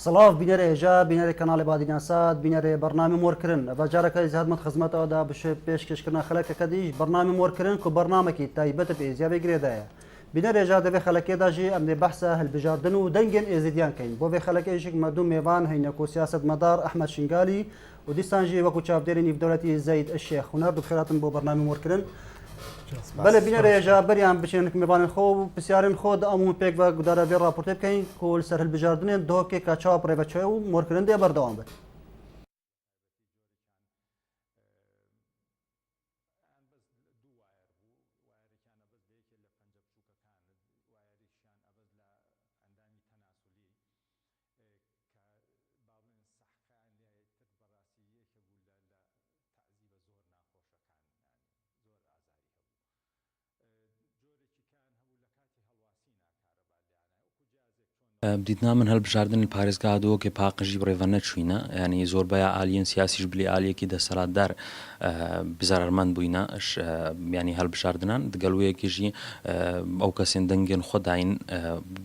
سلااف بینەرە هێژا بینەرە کەناڵی بادیناسات بینەرێ بەرنامی مۆرکردن بەجارەکە زیادمەت خزمەتەوەدا بش پێشکەشکردن خەلەکەکە دیش بەرنامی مۆرکردن و بەرنامێکی تایبەتە پێزیابی گرێدایە بینەر هێژا دەبێ خەلەکێداژی ئەم دێ بەحسە هەلبژاردن و دەنگێن ئێزیدیان کەین بۆ بێ خەلەکەیشێک مەدوو میێوان هەینەکۆ سیاست مەدار ئەحمەد شنگالی و دیسانژی وەکو چاودێری نیفدەوڵەتی زەید ئەشێخ هونەر دوخێراتن بۆ بەرنامی مۆرکردن بەڵێ بینەرە هێژا بەریان بچێنک میێوانن خۆ و پرسیارن خۆ ئەمون پێک بە گودارە بێ ڕاپۆرتێ بکەین کۆل سەر هەلبژاردنێن دۆکێک کا چاوا پڕێڤەچێ و مۆرکردن دێ بەردەوام بێت بدیتنا من هەڵبژاردننی پارێزگادەوە کە پاقژی بڕێڤە نەچوینە ینی زۆربەیە ئالیەن سیاسیش بلی ئالیەکی دەسەڵاتدار بزارمەند بووینە ینی هەڵبژاردنان دگەلوەیەکیژی ئەو کەسێن دەنگێن خۆداین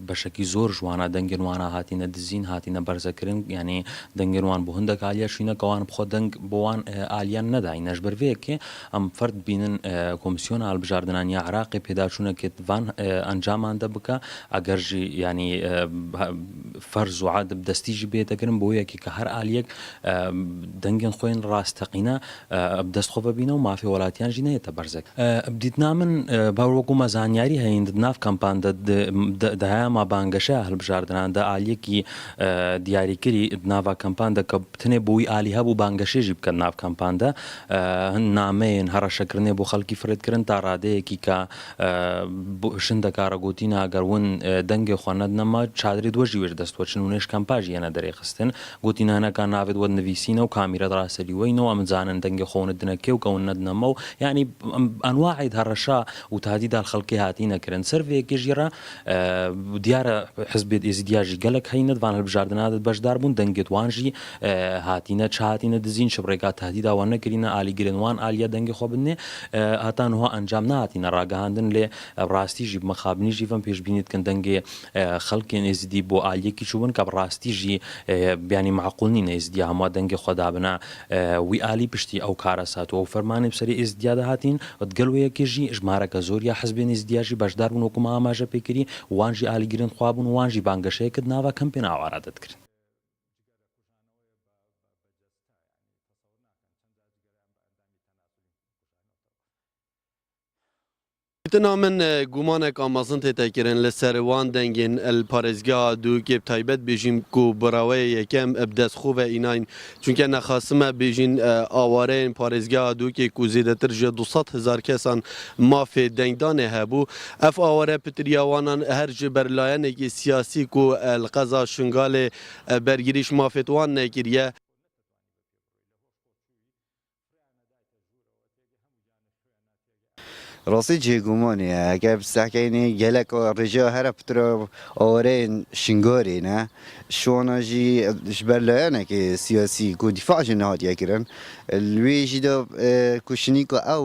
بەشکی زۆر جوانە دەنگێن وانە هاتینە دزین هاتینە بەرزەکردن ینی دەنگێنوان بۆ هەندێک ئالیا شوینەکەوان بخۆ دەنگ بۆوان ئالیان نەداین نەش بەرڤەیەکێ ئەم فرد بینن کۆمسیۆنە هەڵبژاردنان یا عراقی پێداچوونەکێت وان ئەنجامان دەبکە ئەگەرژی ینی فەرز و عادب دەستیژی بێتەگرن بۆ یەکی کە هەر ئالیەک دەنگێن خۆیان ڕاستەقینە دەستخۆ ببینە و مافی وڵاتیانژی نەیەتە بەرزێک بدیتنا من باوەکو مەزانیاری هەین ناف کەمپان دەهایما بانگەشە هەڵبژاردنان دە ئالیەکی دیاریکردی ناوا کەمپان دەکە بتنێ بۆی ئالی هەبوو بانگەشێژی بکەن ناف کەمپاندا نامەیەن هەڕەشەکردنێ بۆ خەڵکی فرێتکردن تا ڕادەیەکی کە شن دەکارە گوتینە ئەگەر ون دەنگێ خۆ نەدنەما چادری دۆژی وێژ دەستوەچن و نێش کەمپاژ یەنە دەرێخستن گوتینانەکان ناوێت وە نویسینە و کامیرە ڕاستەریوەینەوە ئەمزانن دەنگی خۆنت دنەکێ و کەون نەدنەمە و ینی ئەنواعید هەڕەشا و تادیدا خەڵکی هاتی نەکردن سەرڤەیەکێژیرە دیارە حزبێت ئێزیدیاژی گەلک هەینەتوان هەڵبژاردنادت بەشدار بوون دەنگێت وانژی هاتینە چاتینە دزین شبڕێکا تادیداوان نەکردینە ئالیگرنوان ئالیا دەنگی خۆ بنێ هاتانەوە ئەنجام نهاتینە ڕاگەهاندن لێ ڕاستیژی مەخابنیژی فەم پێشبینیتکەن دەنگێ خەڵکێن ئێزیدی بۆ ئالیەکی چوبن کە ڕاستیژی بیانی معقولنی نێزدیا هەموو دەنگی خۆدا بنا وی ئالی پشتی ئەو کارە ساتووە و فەرمانی بسەری ئێزدیا دەهاتین گەلوەیەکێژی ژمارەکە زۆریا حزبێن ئێزدیاژی بەشدار بوون وەکومە ئاماژە پێکردی وانژی ئالیگرن خوابوون وانژی بانگەشەیە کرد ناوا کەمپێن ئاوارە دەتکرد تنا من گومانێک ئامازن تێتەکردن لە سەروان دەنگێن پارێزگا دوو کێ تایبەت بێژیم کو بڕاوەیە یەکەم دەستخۆڤە ئیناین چونکە نەخاسمە بێژین ئاوارەیەن پارێزگا دووکێ کو زێدەتر ژە 200,000 کەسان مافێ دەنگدانێ هەبوو ئەف ئاوارە پتریاوانان هەر ji بەرلایەنێکی سیاسی کو قەزا شنگالێ بەرگریش مافێتوان نەکردیە ڕاستی جێگومانیە ئەگە بستاکەینی گەلک ڕێژە هەرە پترە ئەوەرەین شنگۆرێنە شۆنەژی بەرلایەنێکی سیاسی کو دیفاژی نهاتیەکردن لوێژیدا کوشنیکە ئەو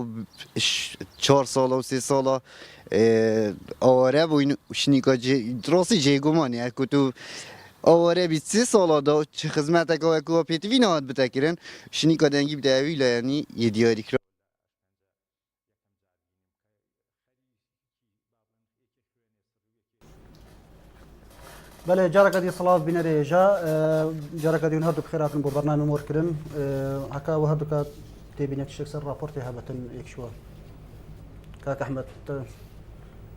4 ساڵە و 3 ساڵە ئەوەرە بووین شنیکە ڕاستی جێگومانیە کو تو ئەوەرە 23 ساڵەدا چ خزمەتێکەوە کو پێتوی نهات بتەکردن شنیکە دەنگی بداوی لایەنی یەدیاریکرا بەڵێ جارەکە دی سڵاو بینەرە هێژا جارەکە دیون هەردوو بخێراتن بۆ بەرنامە مۆرکردن هەکاوە هەردووکات تێبینێت شتێک سەر راپۆرتی هەبەتن یەکشووە کاک ئەحمەد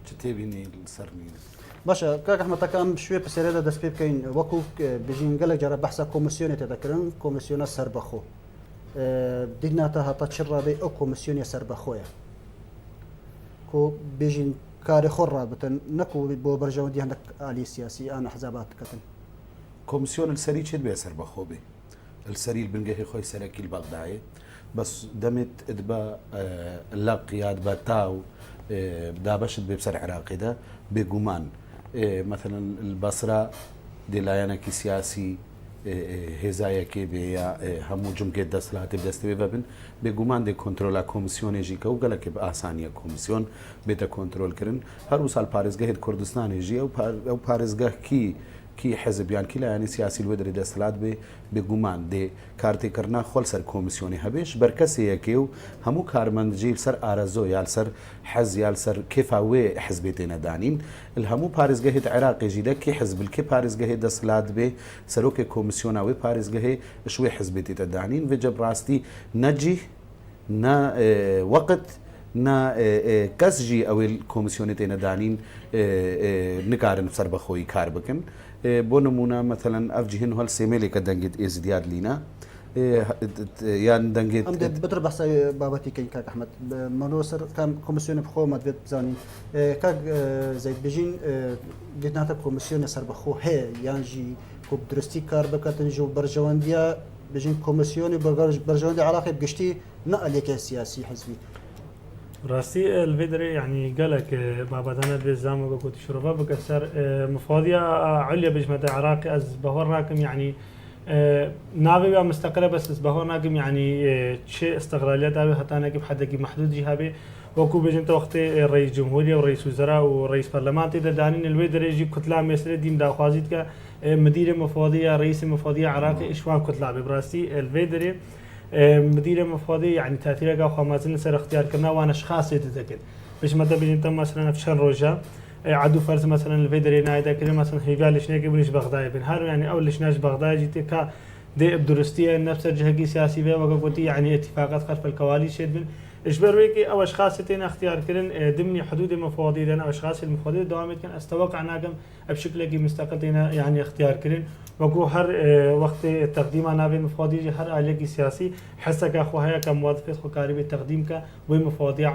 چ تێبینی سەرنی باشە کاک ئەحمەدەکە ئەم شوێ پرسیارەدا دەست پێ بکەین وەکو بژین گەلێک جارە بەحسە کۆمسیۆنێ تێدەکردن کۆمسیۆنە سەربەخۆ دیگناتە هەتا چ ڕادەی ئەو کۆمسیۆنیە سەربەخۆیە کۆ بێژین کاری خۆ ڕابتن نەکو بۆ بەرژەوەندی هەندێک ئالی سیاسی ئان حزابات کەتن كومسيون السري چێت بێ سەر بەخۆ بێ السري البنگهی خۆی سەرەکی البغدایە بس دەمت ادبا لا قياد بتاو دابشت بسر عراقي ده بجومان مثلا البصرة دلايانك سياسي هزايا كي بيا همو جمعة دستلات بدستوي وبن بجومان دي كنترول كومسيون يجي كو قال لك بآسانية كومسيون بيتا كنترول كرن هر وصل باريزجاه كردستان يجي أو باريزجاه کی حزب یان کی لایانی سیاسی الودری دستلات به گومان دی کارتی کرنا خل سر کمیسیونی هبیش برکسی یکیو همو کارمند جیل سر آرزو یال سر حز یال سر کیفاوی حزبیتنا دانین الهمو پاريزگاه عراقي جیده کی حزب الکی پاريزگاه دستلات به سروک کمیسیون او پاريزگاه شوي حزبیت دانین و جب راستی نجی نا وقت نا کسجی او الکومیسیونیتنا دانین نکارن سر بخوی کار بکن بۆ نمونە مثلەن ئەف جیهن هەڵ سێمێلێکە دەنگێت ئێزدیاد لینە یان دەنگێت ئەم بتر بەسای بابەتیکەی کاک ئەحمەد منۆ سەر کام کۆمیسیۆنە بخۆمە دەبێت بزانین کاک زەید بژین دێتناتە کۆمیسیۆنە سەر بەخۆ هەیە یانژی کۆ درستی کار بکاتن ژ و بەرژەوەندیە بژین کۆمیسیۆنی بەرژەوەندی عراقی بگشتی نەئەلێکە سیاسی حزبی راسي الفيدري يعني قالك بابدانا بالزام وقوت الشرفاء بكسر مفاضية عليا بجمة عراقي از بهور راكم يعني نابي مستقرة بس بهور راكم يعني شيء استقلاليات أبي حتى أنا كيف حدا كيف محدود جهابي وكو بجنت وقت رئيس جمهورية ورئيس وزراء ورئيس برلمان تدا دانين الفيدري يجي كتلة مثل ديم داخوازيت كا مدير مفاضية رئيس مفاضية عراقي إشوان كتلة براسي الفيدري مدير مفاضي يعني تأثيرها خمازين سر اختيار كنا وانا اشخاص يتذكر باش متى بيجي مثلا في شهر روجا عدو فرز مثلا الفيدري نايدا كده مثلا هيفال ليش بنش بغداد بن هارو يعني اول ليش ناش بغداد جيت كا دي الدرستيه نفس الجهه سياسي بها وقلت يعني اتفاقات خلف الكواليس شد اجبر ويكي او اشخاص تين اختيار كرن ضمن حدود المفاوضين او اشخاص المفاوضين دوامت كان استوقع ناقم بشكل مستقل يعني اختيار كرن وقو هر وقت تقديم انا بمفاوضي هر آلية سياسي حسك اخوها كموظف خو قارب التقديم ك ومفاوضية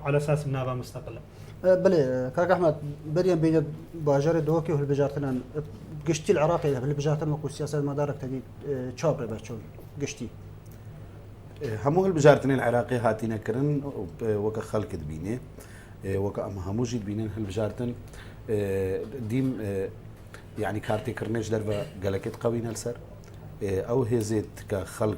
على اساس النابه مستقله. بله كاك احمد بريان بين باجر دوكي والبجارتنا قشتي العراقي بالبجارتنا وكو سياسه مدارك تدي تشابر باتشول قشتي همو هالبجارتين العراقي هاتينا كرن وكا خلق دبينه وكا اما همو جيد بينن هالبجارتن ديم يعني كارتي كرنيش دربا قالكت قوي نلسر او هزيت كخلق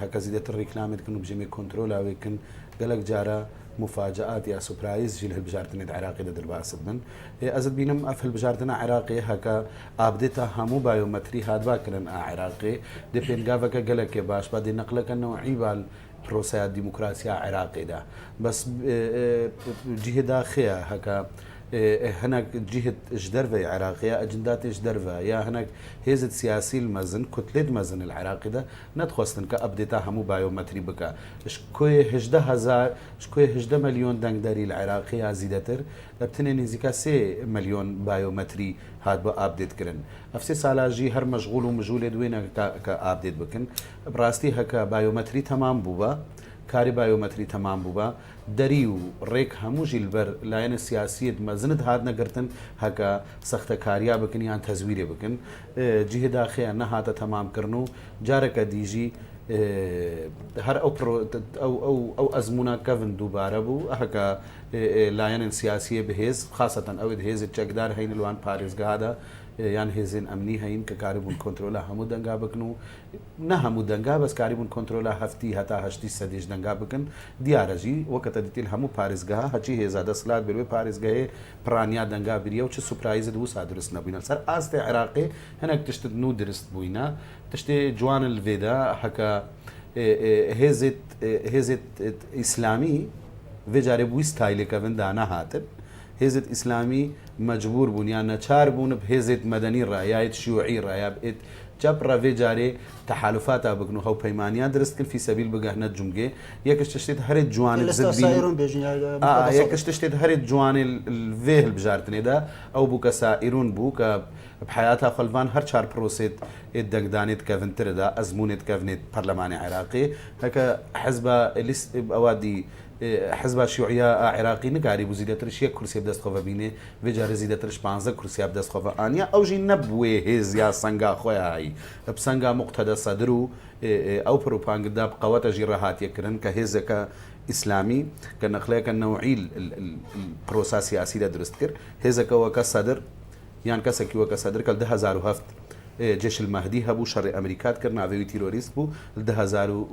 هكا زيدت الريكلامت كنو بجميع كنترول او كن قالك جارا مفاجآت يا سوبرايز جيل هالبجارتن العراقي دربا اسدمن ازد بينم اف هالبجارتن عراقي هكا ابديتا همو بايومتري هاد باكرن عراقي دي بينغافكا قالك باش بعد نقلك نوعي بال بروسيا ديمقراطيا عراقي ده بس جهه داخليه هكا هناك جهة جدرفة عراقية أجندات جدرفة يا هناك هيزت سياسي المزن كتلة مزن العراقي ده ندخلن كأبديتها مو بايومتري بكا شكوي هجده مليون دنگداري العراقية زيدتر ابتنين هزيكا 3 مليون بايومتري هاد بأبديت كرن أفسي سالاجي هر مشغول ومجهول دوينه كأبديت بكن براستي هكا بايومتري تمام بوبا كاري بايومتري تمام بوبا دريو ريك هموجي البر لاين السياسية مزند هاد نقرتن هكا سخت كاريا بكن يان تزويري بكن جهة داخلية نهاتا تمام كرنو جارك ديجي هر او ازمونا كفن دوباره بو هكا لاين السياسية بهز خاصة او هز الچقدار هين الوان باريس هذا يعني هزين امني هين ككاربون كنترولا همو دنگا بكنو نه همو دنگا بس كاربون كنترولا هفتي هتا هشتي سديش دنگا بكن ديارجي وقت ديتل همو باريسگاه هچي هزا دسلات بلوي باريسگاه پرانيا دنگا بريا وچ سورپرايز دو سادرس نبينا سر است عراقي هناك تشت نو درست بوينا تشت جوان الفيدا حكا هزت اسلامي وجاري بو ستايل كفن دانا هاتب هزت اسلامي مجبور بون يعني چار بون بهزت مدني رايات شيوعي رايات جبر في جاري تحالفات بكنو هو بيمانيا درست كل في سبيل بقهنا الجمجة يكش تشتت هرد جوان الزبين يكش تشتت هرد جوان الفيه البجارتني ده او بوكا سائرون بوكا بحياتها خلفان هر چار بروسيت الدقدانيت كافنتر ده ازمونت كافنت برلماني عراقي هكا حزب اوادي حزب الشيوعية عراقي نقاري بزيدترش يك كرسي بدست خوفا بينه وجار زيدترش 15 كرسي بدست خوفا انيا او جي نبوي هز يا سنغا خويا هاي بسنغا مقتدى صدرو او بروباغندا بقوات جراحات يكرن كهزك اسلامي كنخليك النوعي البروسا سياسي درست كر هزك وكصدر يعني كسكي وكصدر كل 2007 جيش المهدي هبو شر امريكات كرنا في تيروريست بو 2010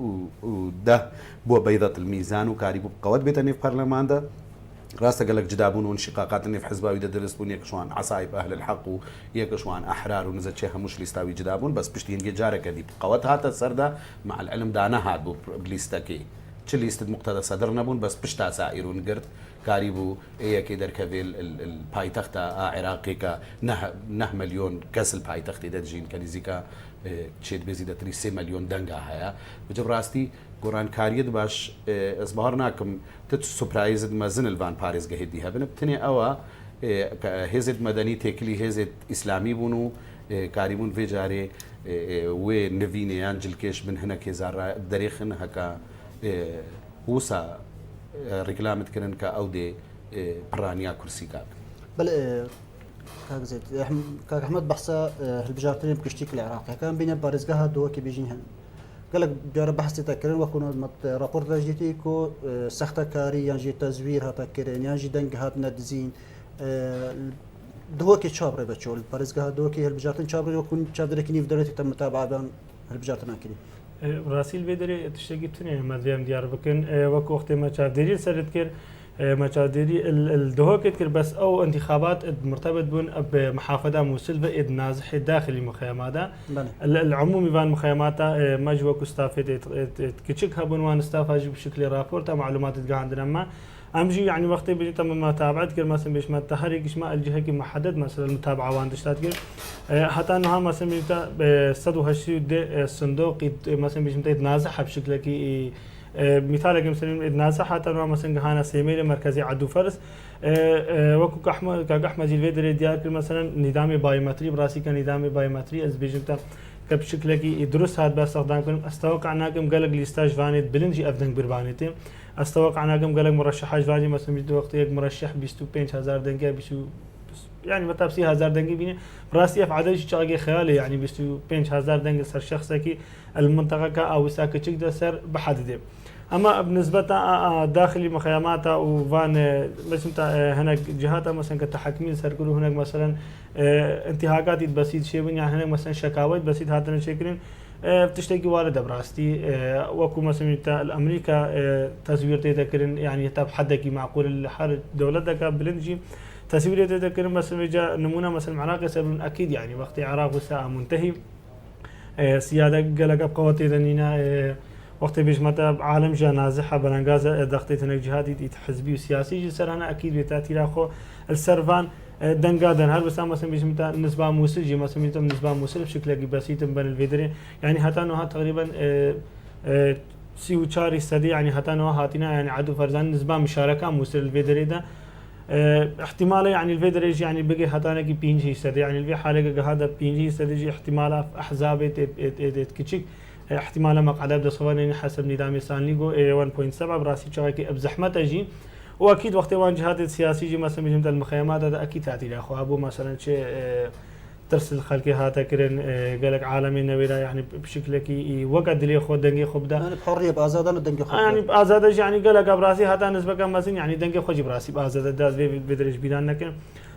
بو بيضة الميزان وكاري بو قوات بيتني في برلمان ده راسا قال لك جدابون وانشقاقات في حزباوي درسبون يكشوان عصايب اهل الحق ويكشوان احرار ونزل شيخ مش ليستاوي جدابون بس بشتين جارك دي قوات هات سردا مع العلم دانا هاد بو بليستكي تشلي است مقتدى صدر نبون بس بشتا سائرون قرد كاريبو ايه كيدر كفيل البايتخت عراقي كا نه مليون كاس البايتخت دجين كنيزيكا تشيد بزيدة 3 مليون دنگا هيا بجب راستي قران كاريد باش اصبحرناكم تت سبرايز مازن الفان باريس جهدي هبن بتني اوا هزت مدني تكلي هزت اسلامي بونو كاريبون في جاري و نفيني انجل كيش من هنا كيزار دريخن هكا وسا ركلامت كرن كأودي برانيا كرسي كاك بل كاك زيد كاك أحمد بحثا هالبجارتين بكشتيك العراقي كان بين بارزقها دوكي بيجين هن قال لك جار بحث تذكرين وكنا مت رابورت جيتي كو سخت كاري يعني تزوير هتذكرين يعني دنج هات ندزين دوكي شابري بتشول بارزقها دوكي هالبجارتين شابري وكون شابري كنيف درتي تم متابعة بين هالبجارتين أكيد راسيل بدري تشتكي تني مدريم ديار بكن وقت وقت ما شاف ديري سرت كر ما شاف ديري الدهوك كر بس او انتخابات مرتبط بون بمحافظة موصل بإد نازح داخلي مخيمات العمومي فان مخيمات ما جوا كستافيت كتشك هبون وان استافاج بشكل رابورت معلومات تلقى عندنا ما امجي يعني وقت بيجي تم متابعه كر مثلا بيش ما تحرك ما الجهه كي محدد مثلا المتابعه وان دشتات كر حتى انها مثلا بيتا صدو هالشيء الصندوق مثلا بيش متنازح بشكل كي مثال مثلا نازح حتى انه مثلا هانا سيميل مركزي عدو فرس وكو احمد الفيدري ديال مثلا نظام بايومتري براسي كان نظام بايومتري از بيجمتا كبشكل كي درس هذا باستخدام كم استوقع انكم قالك ليستاج فانيت بلنجي افدن بربانيتي استوقع انكم قالك مرشح فاني مثلا بده وقت يك مرشح 25000 دنگه يعني متى 3000 دنگه بيني براسي في عدد شيء خيالي يعني 25000 دنگه سر شخص كي المنطقه او ساكه تقدر سر بحدده اما بالنسبه داخل مخيمات وفان مثلا هنا جهات مثلا كتحكمين سركلوا هناك مثلا انتهاكات بسيط شيء يعني هناك مثلا شكاوى بسيط هاتنا شكلين بتشتكي والده براستي وكو مثلا الامريكا تزوير تذكرين يعني تاب حدك معقول الحرب دولتك بلنجي تزوير تذكرين مثلا جاء نمونه مثلا العراق يسبب اكيد يعني وقت العراق والساعه منتهي سياده قالك بقوات ذنينا وقت بيش متى عالم جا نازحة بلانغازا ضغطت هناك جهادي حزبي وسياسي جسر هنا أكيد بتأثير أخو السرفان دنقادن هل بس مثلا بيش متى نسبة موصل جي مثلا متى نسبة موصل بشكل بسيط بين الفيدري يعني حتى إنه تقريبا سي وشاري استدي يعني حتى إنه هاتنا يعني عدو فرزان نسبة مشاركة موصل الفيدري ده احتمال يعني الفيدري يعني بقي حتى أنا كي بينجي استدي يعني الفي حالة هذا بينجي استدي احتمال أحزاب كتشيك احتمال مقعد ابدا صواني حسب نظام سانليغو 1.7 براسي شغاكي بزحمه تجي واكيد وقت وان جهات السياسي جي مثلا بجمت المخيمات هذا اكيد تعطي اخو ابو مثلا شيء ترسل خلقي هاتا كرن قالك عالمي نويرا يعني بشكل كي وقت دلي خو دنگي خو بدا يعني بحريه بازادان دنگي خو يعني بازاد يعني قالك براسي هذا نسبه كم مثلا يعني دنگي خو براسي بازاد داز بدرج بيدان لكن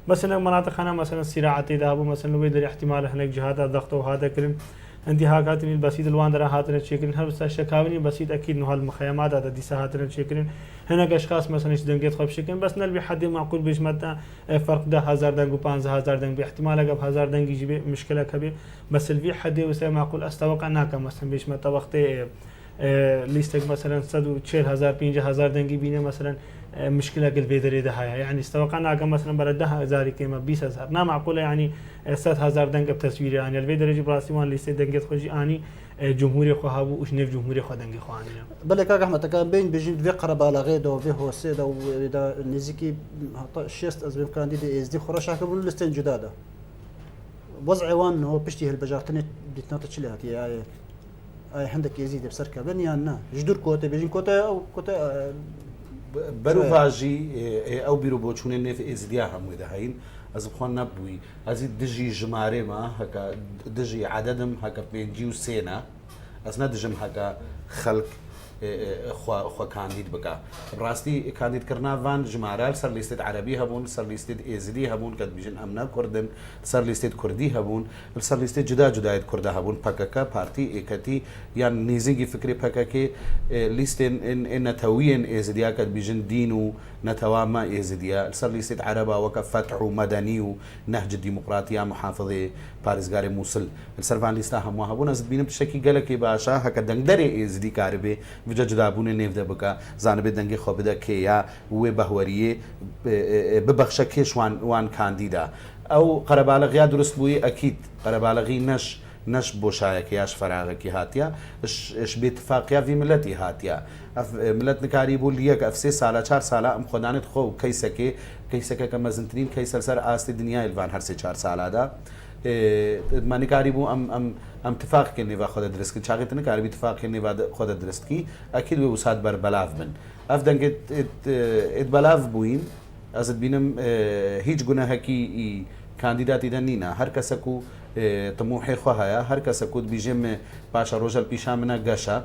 مثلا مناطق هنا مثلا الصراعات ذهبوا مثلا ويدري احتمال هناك جهات ضغط وهذا كرن انتهاكات البسيط الواندرا هاتنا تشكرين هل بس شكاوني بسيط اكيد انه هالمخيمات هذا دي هاتنا تشكرين هناك اشخاص مثلا دنگيت خب شكل بس نلبي حد معقول بيش متى فرق ده 1000 دنگ و 15000 دنگ باحتمال قبل 1000 دنگ يجي مشكله كبير بس الفي حد وسا معقول استوقع انك مثلا بيش متى وقت ليستك مثلا 14000 5000 دنگ بينه مثلا مشكله قل فيدري ده هاي يعني استوقعنا مثلا برده 1000 كيما 20000 نا معقوله يعني 3000 دنگ بتصوير يعني الفيدري براسي وان ليست دنگت خوجي اني جمهوري خو هابو وش نف جمهوري خو دنگ خو اني بل كاك احمد كان بين بيجي في قرب على غيدو في هو سيدا ودا نزيكي شيست از كان دي از دي خرش حكم لستن جداده وضع وان هو بشتي البجارتني ديتنات تشليات اي عندك يزيد بسركه بنيانا جدور كوتا بيجين كوتا او كوتا بەروڤژی ئەو بیرۆ بۆچوونێ نێف ئێزدیا هەمووی دەهین ئەز بخۆن نەبووی ئەزی دژی ژمارێمە هەکە دژی عادەدم هەکە پێنجی و سێنە ئەس نەدژم هەکە خەڵک خۆ کاندید بکە ڕاستی کاندیدکردناوان ژمارە سەر لیستێت عەربی هەبوون سەر لیستێت ئێزدی هەبوون کە بیژن ئەمنا کوردن سەر لیستێت کوردی هەبوون سەر لیستێت جدا جدایت کووردا هەبوون پەکەکە پارتی ئێکەتی یان نێزینگی فکری پەکەکێ لیستێن نەتەویên ئێزدیا کە بیژن دین و نەتەوامە ئێزدیا سەر لیستێت عەرەبا وەکە فەتح و مەدەنی و نەهج دیموقراتیا محافظێ پارێزگاری مووسڵ سەروان لیستا هەموو هەبوون ئەس بینم شتێکی گەلێکی باشە هەکە دەنگدەرێ ئێزدی کاربێ وجە جدابوونێ نێودە بکە زانبێت دەنگی خۆ بدە کێیا وێ بەهوەریە ببەخشە کێش وان کاندیدا ئەو قەرەباڵغیا دروست بووی ئەکید قەرەباڵغی نەش بۆشایەکە یاش فەراغێکی هاتیە ش بێتفاقیاوی ملەتی هاتیە ملەت نکاری بوو یەک ئەفسێ ساڵە 4 ساڵە ئەم خۆدانێت خۆ و کەیسەکە کە مەزنترین کەیسەر سەر ئاستی دنیای لڤان هەرسێ 4 ساڵادا مانیکاری بوو ئەم تفاقکە نێوا خۆدە درستکە چاقێت نکاری تفاقی نێوا خۆدە درستکی ئەکیل وێ وسات بەربەلاف بن ئەف دەنگێت بەلاف بووین ئەزت بینم هیچ گونەهەکی کاندیداتیدا نینە هەر کەسەک و تموحی خۆ هەیە هەر کەسەک و بیژێم پاشە ڕۆژەل پیشان منە گەشە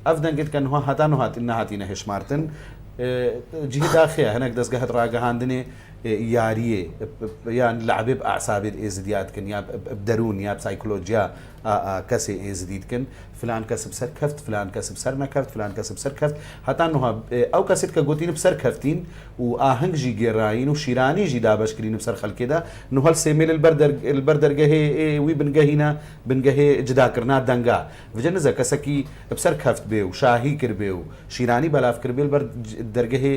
ئەف دەنگێت کە نها هەتا نهات نەهاتینە هێشمارتن جیداخەیە هەنێک دەستگەهت ڕاگەهاندنێ یاریێ یان لەعبێ ئاسابێت ئێزدیاتکن یا دەرون یا سایکلۆجیا کەسێ ئێزدیتکن فلان کەس بسەر کەفت فلان کەس بسەر نەکەفت فلان کەس بسەر کەفت هەتا نها ئەو کەسێت کە گوتین بسەر کەفتین و ئاهەنگژی گێڕاین و شیرانیژی دابشکرین بسەر خەڵکێدا نهەل سێمێل البەر دەرگەهێ وی بنگەهینە بنگەهێ جداکردنا دەنگا وجە نزە کەسێکی بسەر کەفت بێ و شاهی کرد بێ و شیرانی بەلاف کرد بێ بەر دەرگەهێ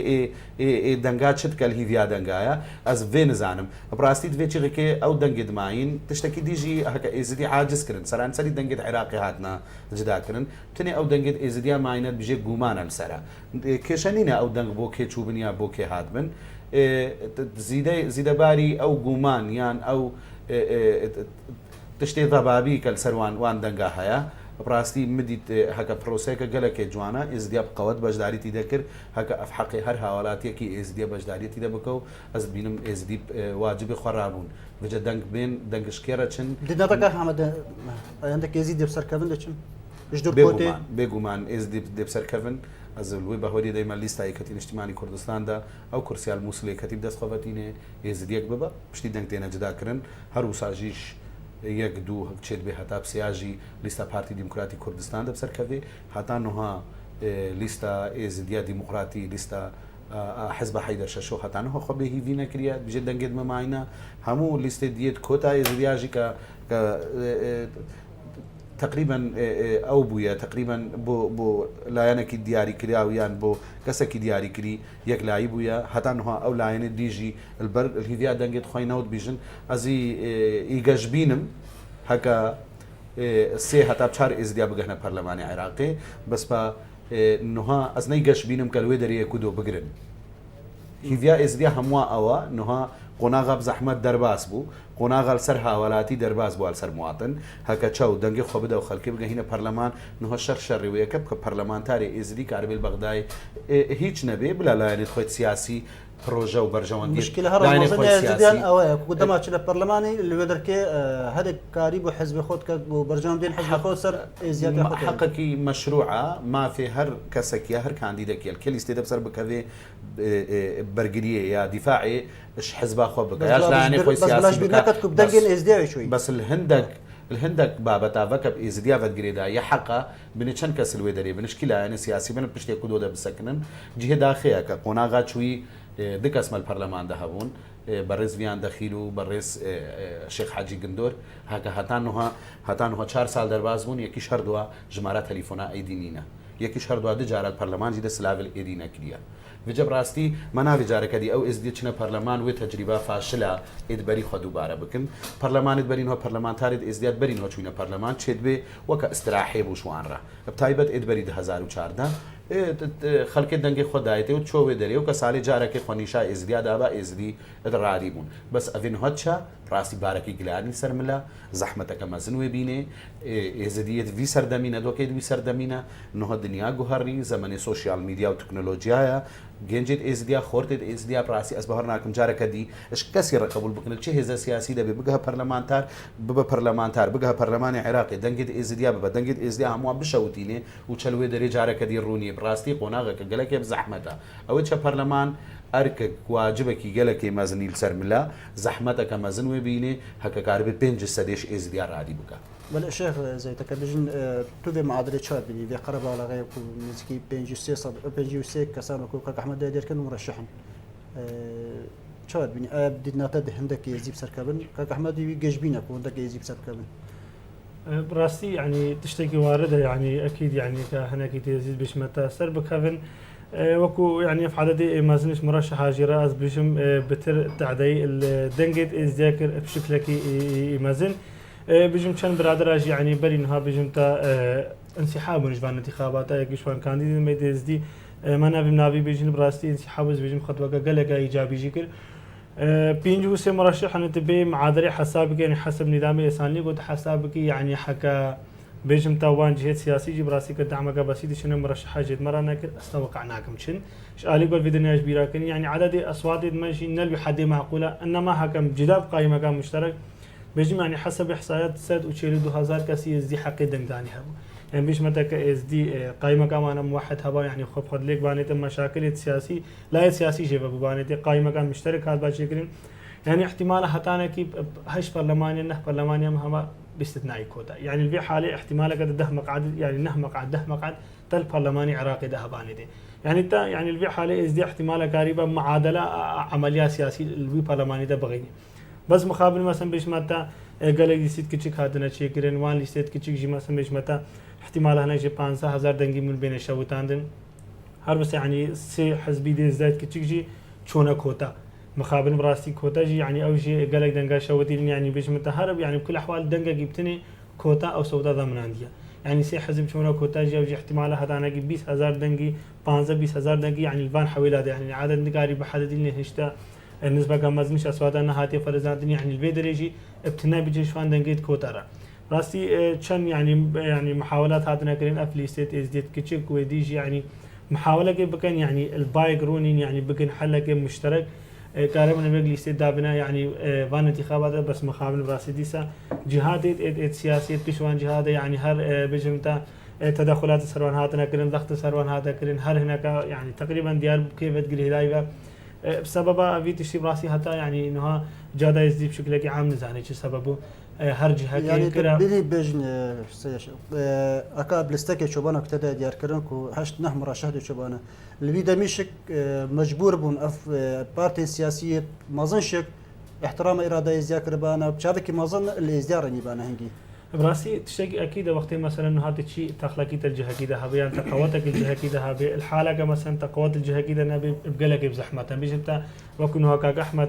دەنگا چت کەل هیڤیا دەنگایە ئەس vê nizanim ڕاستی divê çiqekê ew dengê dimayîn tiştekî dî jî heke êzidî aciz kirin seranserî dengê Iraqê hatine cidakirin tenê ew dengê êzidiya mayîne bijê guman em sera kêşenîne ew deng bo kê çûbin ya bo kê hatbin zîdebarî ew guman yan ew tiştê zebabî kel ser wan denga heye ڕاستی مدیت هەکە پرۆسەیەکە گەلێکێ جوانە ئێزدیا بقەوت بەشداریتی دەکرد هەکە ئەف حەقی هەر هاوڵاتیەکی ئێزدیە بەشداریەتی دەبکە و ئەس بینم ئێزدی واجبی خۆڕابوون بجە دەنگ بێن دەنگشکێرە چن دەڕەکە حەمەدە ئەندە ئێزی دەبسەرکەون دەچن بێگومان ئێزدی دەبسەرکەون ئەزلوی بەهۆری دەیمە لیستایەکەتی نیشتیمانی کوردستاندا ئەو کورسیال مووسڵێکەتی دەستخۆڤەتینێ ئێزدیەک ببە پشتی دەنگ تێنە جداکردن هەر وساژیش یەک دوو هەچێت بێ هەتا پسیاژی لیستە پارتی دیموکراتی کوردستان دەبسەرکەوێ هەتا نوها لیستە ئێزدیا دیموکراتی لیستە حزب حیدەر شەشۆ هەتا نوها خۆ بێ هیڤی نەکریە بژێ دەنگێت مەماینە هەموو لیستێ دیێت کۆتا ئێزدیاژی کە تقریبا ئەو بووە تقریبا بۆ لایەنێکی دیاریکراویان بۆ کەسێکی دیاریکری یەک لایی بووە هەتا نوها ئەو لایەنە دیژی هیڤیا دەنگێت خۆی نەوت بیژن ئەزی ئیگەشبینم هەکە سێ هەتا 4 ئێزدیا بگەنە پەرلەمانی عێراقی بەس بە نوها ئەس نەی گەشبینم کە لێ دەریە کودۆ بگرن هیڤیا ئێزدیا هەمووە ئەوە نوها قۆناغا زەحمەت دەرباس بوو قۆناغال سەر هاوڵاتی دەرباس بووە سەر مواتن هەکە چاو دەنگی خۆ بدە و خەڵکی بگەهینە پەرلەمان نوها شەڕێوەیەکە بکە پەرلەمانتاری ئێزدی کاربێل بەغدای هیچ نەبێ بلا لایەنێت خۆیت سیاسی پرۆژە و بەرژەوەندی مشکل هەڕۆژیان ئەوەیە دەماچ لە پەرلەمانی لەوێ دەرکێ هەرێک کاری بۆ حزب خۆت کە بۆ بەرژەوەندین حزب خۆ سەر ئێزیات حەقەکی مەشروعە مافێ هەر کەسێکیە هەر کاندیدێکی کە لیستێ دەبسەر بکەوێ بەرگریە یا دیفاعێ حزبا خۆ بکە یا لایەنێ خۆی سیاسی دەنگێن ئێزدیاوی شوی بەس الهندك بابتا وكب ازديا فدغريدا يا حقا بن چن كسل ودري بنشكي لایەنە سیاسی بن پشتێ کودۆ دەبسەکنن جهه داخەیە کە قۆناغا چووی دکەسمە پەرلەمان دەهەبوون بەڕێز ڤیان دەخیل و بەڕێز شێخ حاجی گندۆر هەکە هەتانها 4 سال دەرباز بوون یەکیش هەردووە ژمارە تەلیفۆنا ئەیدینینە یەکیش هەردووە دجارات پەرلەمانجی دە سلاڤل ئێدی نەکریە وجە ڕاستی مەناوی جارەکەدی ئەو ئێزدی چنە پەرلەمان وێ تەجریبا فاشلە ئێدبەری خۆ دووبارە بکن پەرلەمانت بەرینەوە پەرلەمانتارێت ئێزدیات بەرینەوە چوینە پەرلەمان چێت بێ وەکە ئستراحێ بوو شوانڕە بتایبەت ئێدبەری 2014 خەڵکی دەنگی خۆدایەتی و چۆوێ دەرێ و کە ساڵی جارێکی خۆنیشا ئێزدیا دابا ئێزدی ڕاری بوون بەس ئەڤین هۆتچە ڕاستی بارەکی گلانی سەرملە زەحمەتەکە مەزنوێ بینێ ئێزدیت وی سەردەمینە دۆکێت وی سەردەمینە نهۆ دنیا گوهڕی زەمەنی سوۆسیال میدیا و تکنۆلۆژیایە گەنجێت ئێزدیا خۆرتێت ئێزدیا پراسی ئەس بەهۆر ناکەم جارەکە دی ئەش کەسی ڕقبول بکنێت چه هێزە سیاسی دەبێ بگە پەرلەمانتار ببە پەرلەمانتار بگە پەرلەمانی عێراقی دەنگێت ئێزدیا ببە دەنگێت ئێزدیا هەمووان بشەوتینێ و چەلوێ دەرێ جارەکە دی ڕوونی ڕاستی قۆناغەکە گەلەکێ زەحمەتە ئەوە چە پەرلەمان ئەرکە واجبێکی گەلەکەی مەزنی سەرملا زەحمەتەکە مەزن وێ بینێ هەکە کاربێ 5 سەدێش ئێزدیا ڕادی بکە بەڵێ شێخ زەیتەکە بژن تو بێ معادلێ چا بینی بێ قەرە باڵغەیە و نزیکی 53 کەسان وەکو کاک ئەحمەد دەرکەن مڕەشحن چا بینی ئایا دیدناتە هەندێکی ئێزی بسەرکەبن کاک ئەحمەدی وی گەشبینە و هەندێک ئێزی بسەرکەبن براستی يعني تشتكي واردة يعني أكيد يعني كهناكي تزيد بشمتها سر بكفن وكو يعني في عددي ما زلش مرشح هاجرة أز بيجم بتر تعدي الدنجت إزدياكر بشكل كي يمازن بيجم كان برادر أجي يعني بري إنها بيجم تا انسحاب ونجبان انتخابات أي شوان كانديد ما يدزدي ما نبي منابي بيجن براستي انسحاب بيجم خطوة قلقة إيجابي جيكر بينجو سي مرشح أن تبي معادلة حسابك يعني حسب نظام إنساني قلت حسابك يعني حكا بيجم تاوان جهات سياسي جيب راسي كدعمك بسيط شنو مرشحة جد مرة ناكر استوقعناكم شن شالي قول في دنيا كبيرة يعني عدد أصوات ماشي نلبي حد معقولة إنما حكم جداب قائمة كان مشترك بيجم يعني حسب إحصائيات سد وشيلي 2000 كاسي يزدي حق دنقاني هبو يعني بيش متى كإزدي قائمة كمان موحد هبا يعني خد ليك بانيت مشاكل سياسي لا سياسي شيء بانيت قائمة كان مشترك هذا باشكرين يعني احتمال هتانا كي هش برلماني نه برلماني مهما باستثناء كوتا يعني الفي حالي احتمال قد ده مقعد يعني نه مقعد ده مقعد تل برلماني عراقي ده بانيت يعني تا يعني الفي حالي ازدي احتمال قريبة معادلة عملية سياسية الفي برلماني ده بغيني بس مقابل مثلا بيش متى قال لي سيد كتشك هادنا شيء كرين وان ليست كتشك جي مثلا بيش متى احتمال هنا جي 5000 دنجي من بين الشوتاندن هر بس يعني سي حزبي دي زايد كتشك جي شونا كوتا مقابل براستي كوتا جي يعني او جي قال لك دنجا شوتين يعني بيش متى هرب يعني بكل الاحوال دنجا جبتني كوتا او سودا ضمنانديه يعني سي حزب شونا كوتا جي او جي احتمال هذا 20000 دنجي 25000 دنجي يعني البان حوالي هذا يعني عدد نقاري بحدد اللي هشتا النسبة كم مزنش أصوات أنها هاتي فرزاتني يعني البيدريجي ابتناء بجيشوان دنجيت كوتارا راستي كان يعني محاولات هاتنا كرين أفليستيت إزديت كتشك وديجي يعني محاولة كي بكن يعني البايك رونين يعني بكن حل كي مشترك كارم نبغى ليستيت دابنا يعني فان انتخابات بس مقابل براسي ديسا جهات سياسية بيشوان جهات يعني هر بجمتا تدخلات سروان هاتنا كرين ضغط سروان هاتا كرين هر هناك يعني تقريبا ديار كيف تقول هداية بسبب في تشتي براسي حتى يعني انها جادا يزدي بشكل عام نزاني شو سببه هر جهه يعني كرا بيني بيجن اكا بلستك شوبانا كتدا ديار كرنكو هشت نحمر شهد شوبانا اللي دمشق مجبور بون اف بارتي سياسيه مازنشك احترام اراده ازياك ربانا بشافك مازن اللي ازدارني بانا هنجي براسي تشتكي اكيد وقت مثلا انه هذا الشيء تخلقيت الجهه كده هبي يعني تقوتك الجهه كده هبي الحاله مثلا تقوت الجهه كده نبي بقلك بزحمه بيجي انت وكن هكاك احمد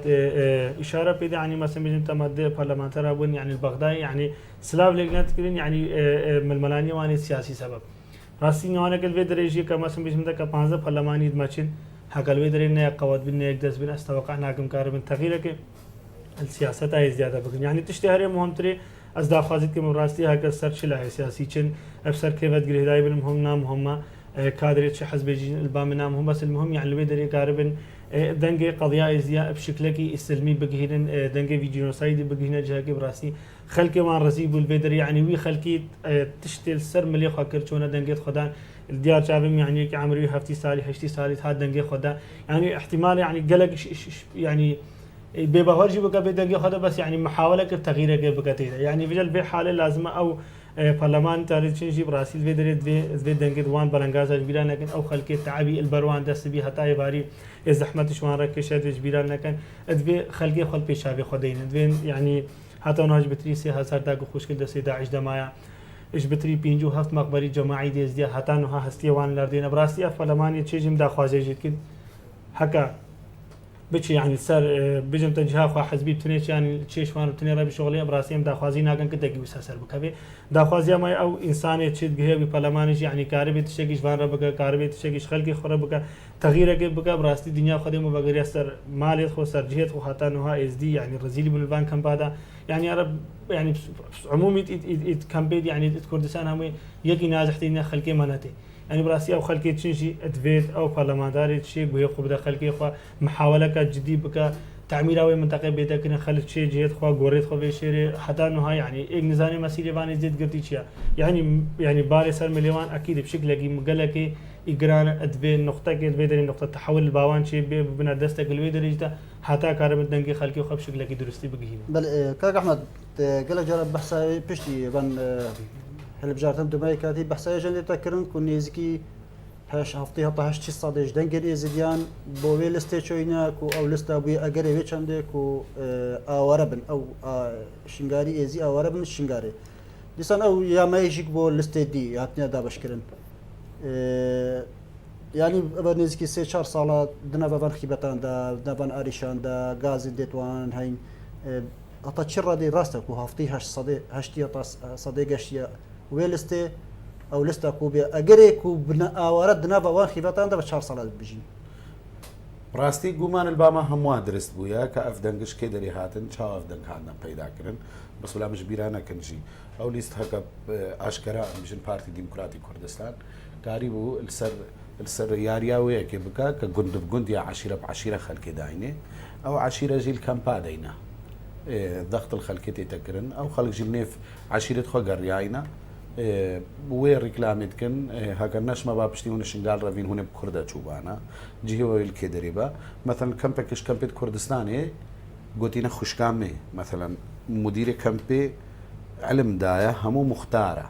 اشاره بيد يعني مثلا بيجي انت ماده برلمانترا بون يعني البغدادي يعني سلاف لجنات كلين يعني من الملانيه واني سياسي سبب راسي نوانا قال فيدريجي كما مثلا بيجي انت كبانزا برلماني دماچن هقال فيدرين قوات بن يقدس بن استوقعنا كم كارب تغييرك السياسه هي زياده بكن يعني تشتهر مهم تري از دافازت که مراستی هک سر چله سیاسی چن افسر كيفت گری هدای بن مهم نام هم كادريت شي حزب البام نام هم بس المهم يعني اللي بدري قاربن دنگه قضيه ازياء بشكل كي استلمي بگهرن دنگه في جينوسايد بگهنا جهه براسي خلق ما رزيب البدر يعني وي خلقي تشتل سر ملي خاكر چونه دنگه خدان الديار جابم يعني كي عمري هفتي سالي هشتي سالي هاد دنگه خدا يعني احتمال يعني قلق يعني ببهرجي بقى بدقي خدا بس يعني محاولة كتغيير بقتيل يعني في في حالة لازمة أو برلمان تاريخ شيء براسيل في دريد في دنقد وان بلنغازا جبيران لكن أو خلقي تعبي البروان دست بي حتى يباري الزحمة شوان ركشات جبيران لكن في خلقي خل بيشافي خدين يعني حتى نهج بتري 3000 داق خوش كده 11 دمايا ايش بتري بينجو هفت مقبري جماعي ديز دي حتى نها هستي وان لردين براسي برلمان يتشي جم دا خوازي جيت كد حكا بچی یعنی سەر بجم تەجها خوا حزبی بتنێت یانی چێشمان بتنێ ڕێبی شغڵی ئەبراسیم داخوازی ناگەن کە دەگی وسە سەر بکەوێ داخوازیمای ئەو ئینسانێت چیت گهێوی پەلەمانیش یعنی کاربێت شتێکیش وانڕە بکە کاربێت شتێکیش خەڵکی خۆرە بکە تەغیرەکە بکە بڕاستی دنیا خۆدێم و بەگەریە سەر مالێت خۆ سەرجێت و هاتانها ئSD یعنی ڕزیلی بنوان کەمپادا یعنی ئەرە يعني عمومي كامبيد يعني كردستان هم يجي ناجحتين خلقي مناطق يعني براسي او خلقي تشنجي ادفيت او برلمانتاري شيء بو يخو بدا خلقي خو محاوله جدي بك تعمير او منطقه بيتا كن خلق شيء جهت خو غوريت خو بشير حتى انه يعني اي نظام مسيري باني زيد قرتي شيء يعني باري سر مليون اكيد بشكل لقي مقلك إجران أدبي نقطة كده نقطة تحول الباوان شيء بنا دستك الويدر جدا حتى كارم الدنجي خلقي وخب شكل لقي درستي بقيه. بل كاك أحمد قال جرب بحث بشتي بن هل بجارتم دبي كاتي بحث جن تذكرن كوني زكي هاش هفتي هطا هاش تيس صادش دنجر إزديان بوي لستة شوينا كو أو لسته بوي أجري ويش عندك كو أواربن أو شنغاري إزي أواربن شنغاري لسان أو يا ما يجيك بو لستة دي هاتني دا بشكرن يعني بنزكي سه 4 سالا دنافان خيبتان دا دنافان اريشان دا غاز ديتوان هين اتا تشرا دي راستك وهفتي هاش صدي هاشتي اتا صدي غشيا ويلستي او لستا كوبيا اجريكو بنا اورد دنافان خيبتان دا 4 سالا بيجي راستي گومان الباما هموا درست بويا كافدنگش كدري هاتن چا افدنگ هاتن پیدا کرن بس ولا مش بیرانه کنجی او لیست هک اشکرا مشن پارتی ديمقراطي كردستان قاربو السر يارياوي كي بكا كجند بجند يا عشيره بعشيره خلك داينه او عشيره جيل كامبا داينا ضغط الخلكتي تكرن او خلق جنيف عشيره خقر ياينا وين ريكلامت كن هكا ناش ما بابشتي ونشنقال رافين هنا بكرده تشوبانا جي هو الكدريبا مثلا كمبكش كمبيت كردستاني قلتينا خشكامي مثلا مدير كمبي علم دايا همو مختاره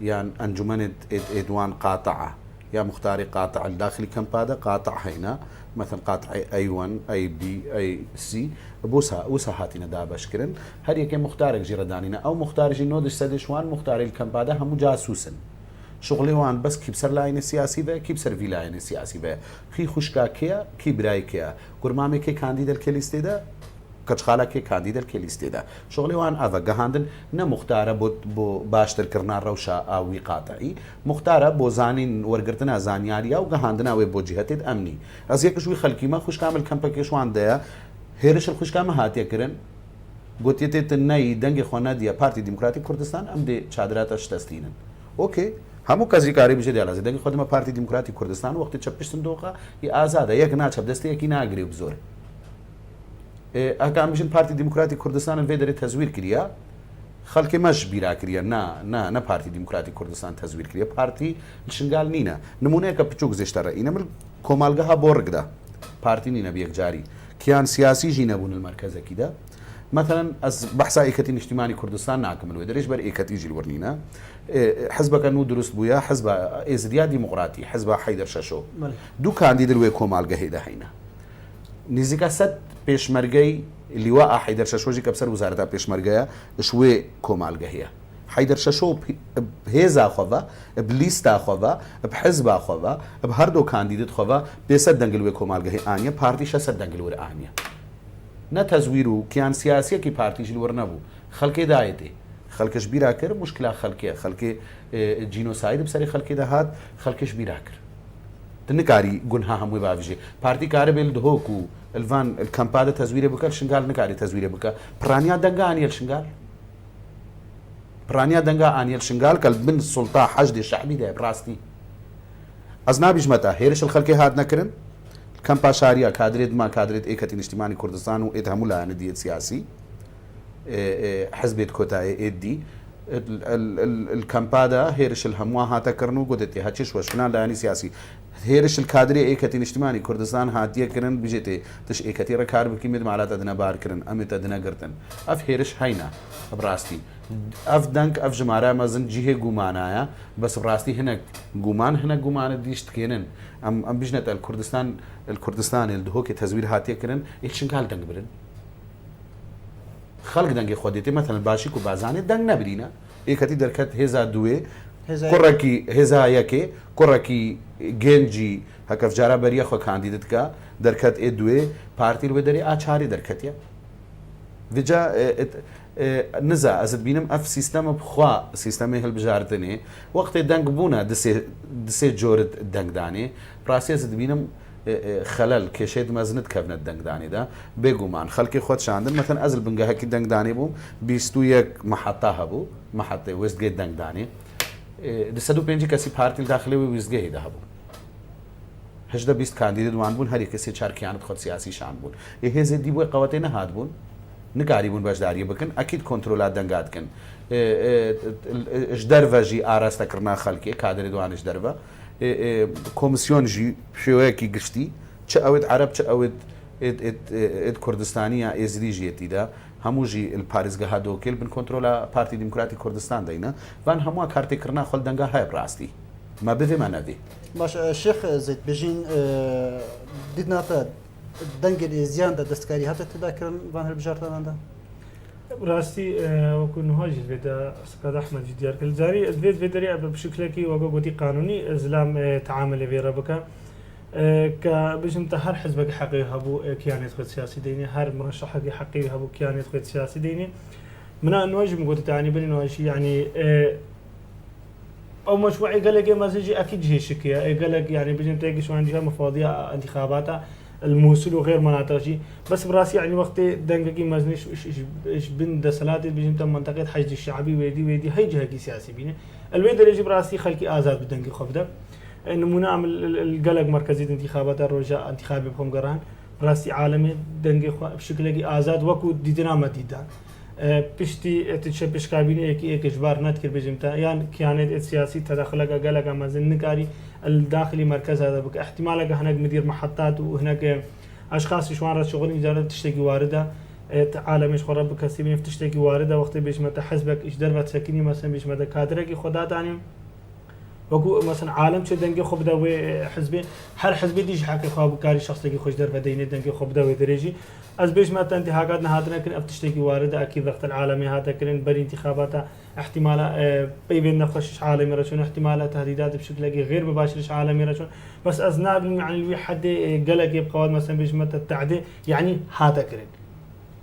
يعني انجمن ادوان قاطعه يا مختاري قاطع الداخلي كمبادا قاطع هنا مثلا قاطع اي 1 اي بي اي سي بوسها هاتينا دا بشكرن هر يك مختارك جردانينا او مختار جنودش سدشوان مختار الكمبادا هم جاسوسن شغلي وان بس كيف سر لاين سياسي به كيف سر في لاين سياسي به خي خوشكا كيا كي براي كيا قرمامي كي كانديدال كليستيدا كتخالا كي كانديدال كليستيدا شغلي وان افا جهاندن نا مختاره بو باشتر كرنا روشا او قاطعي مختاره بو زانين ورغرتنا زانياريا او جهاندنا و بو جهه امني از يك شوي خلكي ما خوش كامل كمبك شو عنده هيرش الخوش كام هاتي كرن قلت يتت الناي دنگ خونا دي بارتي ديمقراطي كردستان ام دي چادراتش تستينن اوكي همو كازي كاري بيجي ديالا دنگ خدمه بارتي ديمقراطي كردستان وقت چپش صندوقه يا ازاده يك نا چپ دسته يكي نا اگري بزور اكا مشن بارتي ديمقراطي كردستان الفيدري تزوير كريا خلق مش بيرا كريا نا بارتي ديمقراطي كردستان تزوير كريا بارتي الشنغال نينا نمونه كا بچوك زشتره اينا مل كومالغا بورغدا بارتي نينا بيك جاري كيان سياسي جينا بون المركز كده مثلا از بحثا ايكتين اجتماعي كردستان ناكمل ودريش بر ايكتي جي الورنينا حزب كانو درست بويا حزب ازدياد ديمقراطي حزب حيدر شاشو دو كانديد الوي كومالغا هيدا هينا نزيكا ست بيشمرغي اللواء حيدر شاشو جي كبسر وزارة بيشمرغيا شوي كومالغا هي حيدر شاشو بهيزا خوفا بليستا خوفا بحزب خوفا بهردو كانديدت خوفا بيسد دنگلوي كومالغا هي انيا بارتي شسد دنگلور انيا نا تزويرو كيان سياسيه كي بارتي جلور نبو خلقي دايتي خلقش بيراكر مشكله خلقي جينوسايد بسري خلقي دهات خلقش بيراكر تنكاري گنها هم وبافجي بارتي كاربل دهوكو الفان الكامبادا تزوير بك شنغال نكاري تزوير بك برانيا دنگا انيل شنغال برانيا دنگا انيل شنغال كالبن السلطه حشد الشعبي ده براستي ازنابيج متى هيرش الخلقي هاد نكرن كامبا شاريا كادريت ما كادريت ايكتين اجتماعي كردستان واتهموا لها نديه سياسي حزب كوتا ايدي الكامبادا هيرش الهموا هاتا كرنو قدتي هاتشش وشنا لاني سياسي هيرش الكادري ايكتين اجتماعي كردستان هاتيه كرن بيجيتي تش ايكتي ركار بكيمد معلات ادنا بار كرن امت ادنا قرتن اف هيرش هينا براستي اف دنك اف جمارا مازن جيه غومانايا بس براستي هنا غومان ديشت كينن ام بيجنت الكردستان الدهوك تزوير هاتيه كرن ايش قال دنگ برن خلق دنگ خوديتي مثلا باشي كو بازاني دنگ نبرينا ايكتي دركت هزا دوي كركي هزا يكي كركي گەنجی هەکەفجارە بەریە خۆ کاندیدت کە دەرکەت ئێ دوێ پارتی لێ دەری ئاچاری دەرکەتە vêca niza ez dibînim ev sîstema xwe sîstemê hilbijartinê wextê deng bûne disê corê dengdanê rastî ez dibînim xelel kêşeyê mezin dikevne dengdanê de bêguman xelkê xwe dişandin mesela ez li bingehekî dengdanê bûm 21 meheta hebû mehetê westgate dengdanê di 105 kesî partî daxilê wê westgehê de hebû 18 kandîdê wan bûn herî kesê çarkiyanit xwe siyasî şan bûn ê hêzê dî wê qewetê nehat bûn نکاری بوون بەشداری بکەن ئەکیید کۆنتترۆلات دەنگات بکەن دەرڤە ژی ئاراستەکردنا خەلکێ کادرێ دوانش دەربە کۆمسیۆنژی شێوەیەکی گشتی چ ئەوێت عەرب چ ئەوێت کوردستانیە ئێزریژیەتیدا هەمووژی پارێزگەها دۆکێل بن کۆنتترۆلا پارتی دیموکراتی کوردستان دەینە وان هەمووە کارتێکردنا خەڵ دەنگا هەیە ڕاستی ما بێمە نەبێ باش شێخ زیت بژین دیدناتە دەنگێ زیان دە دەستکاری هاتە تداکردن وان هەڵبژارتاندا راستی وەکو نهۆژی بێدا سکات ئەحمەدی دیارکرد جاری دەبێت بێدەری بە پشکلێکی وەگە گوتی قانونی ئەزلام تعاملە وێرە بکە کە بژم تا هەر حزبێکی حەقی هەبوو کیانێت خۆت سیاسی دەینێ هەر مرەشەحێکی حەقی هەبوو کیانێت خۆت سیاسی دەینێ منە نوۆژم گوتتانی بنی نوۆژی یعنی ئەو مەشروعی گەلێکی مەزیجی ئەکید هێشکیە گەلێک یعنی بژم تێکی شوانجیها مفاضیە انتخاباتە الموصول وغير مناطقي بس براسي يعني وقت دنگي مزنيش ايش بن دسلات بيجي تم منطقه حشد الشعبي ويدي هي جهه سياسي بينه الويد اللي يجي براسي خلقي ازاد بدنگي خفده نمونه عمل القلق مركزيه انتخابات الرجاء انتخابي بهم قران براسي عالمي دنگي بشكل ازاد وكو ديدنا مديدان پشتی تشبش کابینه یک اجبار نتکر بجمتا یان کیانت سیاسی تدخلك قلق مازن نكاري الداخلي مركز هذا بك احتمال هناك مدير محطات وهناك اشخاص شوان شغل اداره تشتكي وارده عالم ايش خرب كسبين تشتكي وارده وقت بيش متى حسبك ايش دربت سكني مثلا بيش متى كادرك خدا ثاني وكو مثلا عالم شو دنگي خب دا حزبي هر حزبي ديش حكي خواب كاري شخصي خوش دربه دينه دنگي خب دا دريجي از بيش متى انتخابات نهادنا كن افتشتكي وارده اكيد ضغط العالمي هذا كن بري انتخابات احتمال بين نخش عالمي رشون احتمال تهديدات بشكل غير مباشر عالمي رشون بس ازناب يعني الوي حد قلق يبقى مثلا بيش متى التعدي يعني هذا كن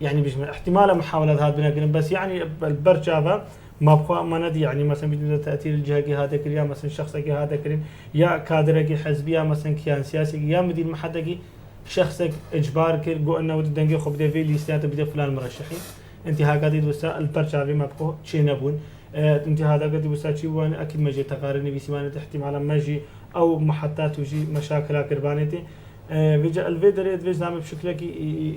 يعني بيش احتمال محاولات هذا بنا كن بس يعني البرجابه ما بخوا مندي يعني مثلا بدون تاثير الجهه هذا كل يا مثلا شخصك هذا كرين يا كادرك حزبيه مثلا كيان سياسي يا مدير محدقي شخصك اجبار كر جو انه ودنجي خو بده في ليستات بده فلان مرشحين انت هاكادي دوسا البرشافي ما بخوا شي نبون انت هذا قد دوسا شي وانا اكيد ما جي تقارني بسيمانه احتمال ما جي او محطات وجي مشاكل كربانتي بيجا الفيدري فيزنام بشكلك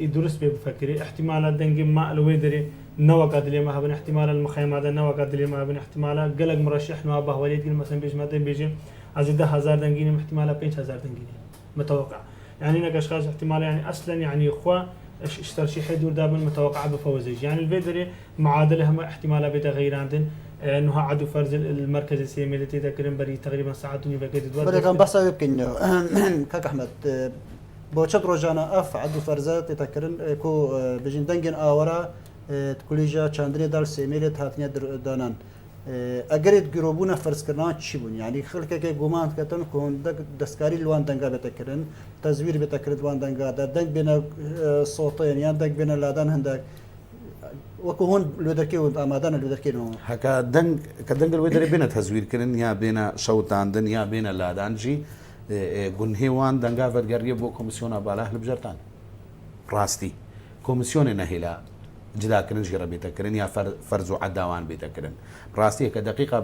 يدرس بفكري احتمالات دنجي ما الويدري نوع قادلي ما هبن احتمال المخيمات نوع قادلي ما هبن احتمال قلق مرشح نوع به وليد مثلا بيج ما بيجي عزيز 1000 دنجيني احتمال 5000 دنجيني متوقع يعني نقاش اشخاص احتمال يعني اصلا يعني اخوه ترشيح يدور دائما متوقع بفوزيج يعني الفيدري معادله هم احتمال بتغيير عندن انه عدو فرز المركز السيمي اللي تذكرن بري تقريبا ساعتوني بقيت بري كان بس يمكن كاك احمد بوشت روجانا اف عدو فرزات تذكرن كو بجين دنجن اورا کلیجا چندری دال سیمیلت هاتنیا دانان اگرید گروبونا فرض کردن چی بون یعنی خلک که گمان کردن کون دستکاری لوان دنگا بتکرن تزویر بتکرد وان دنگا در دنگ بین صوتین یان دنگ بین لادان هندک وكو هون لودركي وامادان لودركي نو هكا دنگ كدنگ الودري بين تزوير كرن يا بين شوطان دن يا بين لادان جي گنهوان دنگا ورگری بو کمیسیون بالا هل بجرتان راستي کمیسیون نهلا جدا كرن جرا بيتكرن يا فرز وعدوان بيتكرن راستي كدقيقه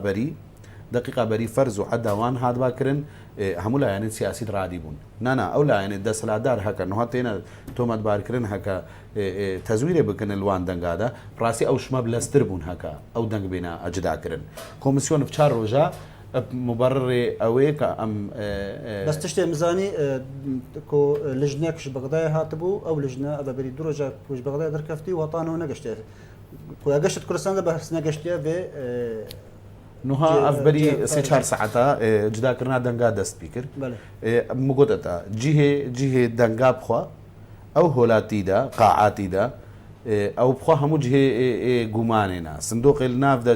بري فرز وعدوان هاد باكرن همولا يعني سياسي راديبون نانا اولا يعني دسلادار هكا نهاتينا تومات باركرن هكا تزوير بكن الوان دنگادا راسي او شماب لستربون هكا او دنگ بينا اجدا كرن كوميسيون بشار روجا مبرر اويك ام بس تشتي ميزاني كو لجناكش بغداد هاتبو او لجنه ابا بري درجه كوش بغداد دركفتي وطانو نقشتي كو اقشت كرسان بس نقشتي في نوها افبري سي 4 ساعات جدا كرنا دنگا دست بيكر مغوتتا جهه دنگا بخوا او هولاتي دا قاعاتي دا او بخوا همو جهه گومانينا صندوق الناف دا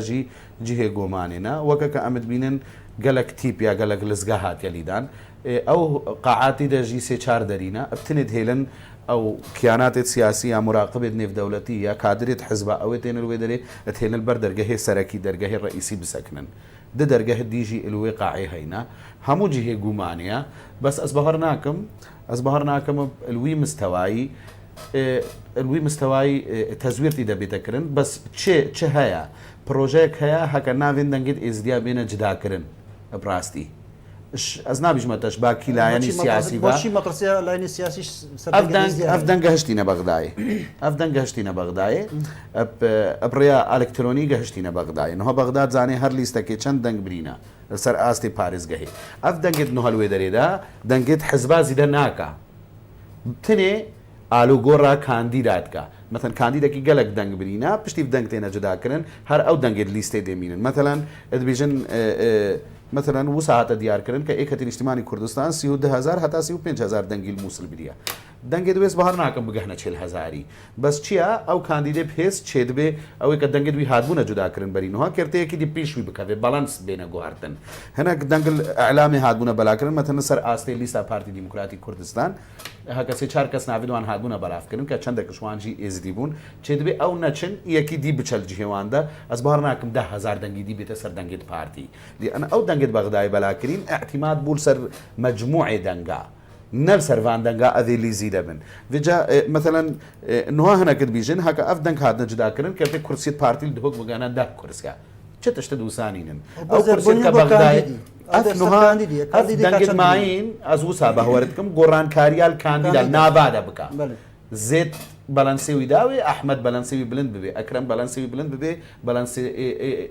جهه گومانينا وكك امد بينن قالك تيب يا قالك لزقاهات يليدان او قاعاتي دجي سي چار درينا ابتند هيلن او كيانات سياسيه مراقبه نيف دولتيه كادريه حزب او تين الويدري تهين البردرجه سركي درجه الرئيسي بسكنن ده درجه ديجي الوقاعي هينا همو جهه جومانيا بس أصبحناكم الوي مستواي تزويرتي ده بيتكرن بس تش هيا بروجيك هيا هكا نافين دنجد ازديا بين جداكرن براستي از نابیش متش با کیلایانی سیاسی با باشی مقرسه لاین سیاسی افدن گهشتینه بغدای ابریا الکترونی گهشتینه بغدای نه بغداد زانی هر لیسته که چند دنگ برینا سر آستی پاریس گهی افدنگت نه هلوی دریدا دنگت حزب زیده ناکا تنه آلو گورا کاندیدات کا مثلا کاندیدا کی گلک دنگ برینا پشتی دنگ تینا جدا کرن هر او دنگت لیسته دمینن مثلا مثلا وساعة ديار كرن كإيكة الاجتماعي كردستان 32,000 حتى 35,000 دنگي الموصل بريا دنگي دويس بهر ناكم بگهنا 40,000 بس چيا او كانديدي بهس چيد به او ایک دنگي دوي هادبونا جدا كرن بري نوها كرته كي دي پیشوي بكاوي بالانس بين گوهرتن هنا دنگل اعلامي هادبونا بلا كرن مثلا سر آستي ليسا پارتي ديمقراطي كردستان هكا سي چار کس ناويدوان هادبونا بلاف كرن که چند کشوان جي ازدي بون چيد به او نچن يكي دي بچل جهوان دا از بهر ناكم 10,000 دنگي دي بيت سر دنگي پارتي دي انا او دنگي بغداد بلاكرين اعتماد بول سر مجموعة دنگا نل سرفان دنگا اذي اللي زيده من فيجا مثلا نوها هنا كد بيجن هكا اف دنگ هاد نجدا كرن كرتي كرسي بارتي الدهوك بغانا دا كرسيا چتشت دوسانين او كرسي كبغداد اف نوها اف دنگ ماين ازوسا بهورتكم قران كاريال كانديدا نابادا بكا زيت بالانسيوي داوي احمد بالانسيوي بلند ببي اكرم بالانسيوي بلند ببي بالانسي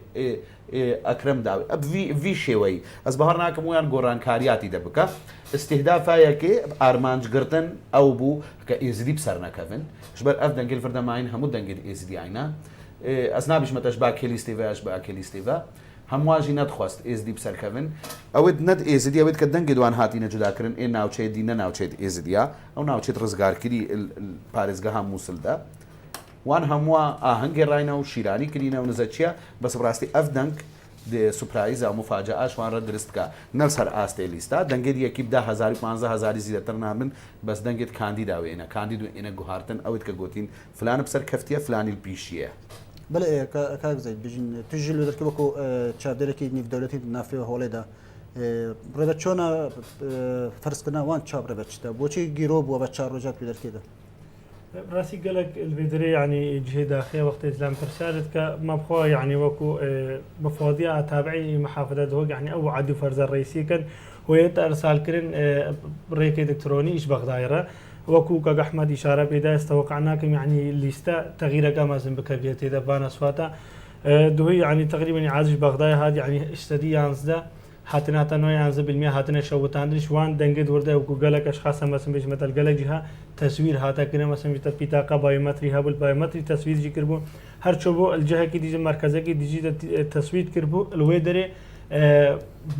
اكرم داوي اب في شوي از بهرناكم ويان قران كارياتي دبكا استهدافا يكي ارمانج قرتن او بو كازدي بسرنا كفن شبر اف دنجل فردا ماين همو دنجل ازدي عينا اسنابش متش باكي ليستيفا اش باكي ليستيفا همواجی ندخواست ازدی بسر کەون ئەوێت نەت ئێزدی ئەوێت کە دەنگی دوان هاتیینە جوداکردن ئێ ناوچەیە دی نەناوچێت ئێزدیا ئەو ناوچێت ڕزگارکردی پارێزگەها مووسلدا وان هەمووە ئاهەنگی ڕاینە و شیرانی کردینە و نزەچیە بەس بڕاستی ئەف دەنگ سوپرایز ئەو مفاجعاش وان ڕە درستکە نەر سەر ئاستێ لیستا دەنگێت یەکی 10,000 15,000 زیاتر نابن بەس دەنگێت کاندیداوێنە کاندید و ئێنە گوهارتن ئەوێت کە گوتین فلانە بسەر کەفتیە فلانی پیشیە بله كاك زيد بيجين تجي له دركي بكو تشابدركي نيف دولتي نافي هوليدا ربچونا فرض كنا وان تشاب ربچتا بوچي جيروب وبچار رجات بدركي ده راسي قالك الفيدري يعني جهه داخليه وقت اسلام ترسالت كمبخوا يعني وكو مفوضيه تابعي محافظه هو يعني او عدو فرز الرئيسي كان ويت ارسال كرن ريك الكتروني ايش بغدايره وكو كاك احمد اشاره بدا استوقعناكم يعني ليستا تغيير قامزن بكبيته ده بان اصواتا دوي يعني تقريبا عازج بغداد هذه يعني اشتدي يانزدا هاتنا تنوي يانز بالمية هاتنا شوتاندرش وان دنگد ورده وكو قالك اشخاص مثلا بيج مثل قالك جهه تصوير هاتا كنا مثلا بيتا بيتاقه بايومتري هابل بايومتري تصوير جي كربو هر شبو الجهه کی ديجي مرکزه کی ديجي تصوير كربو الويدري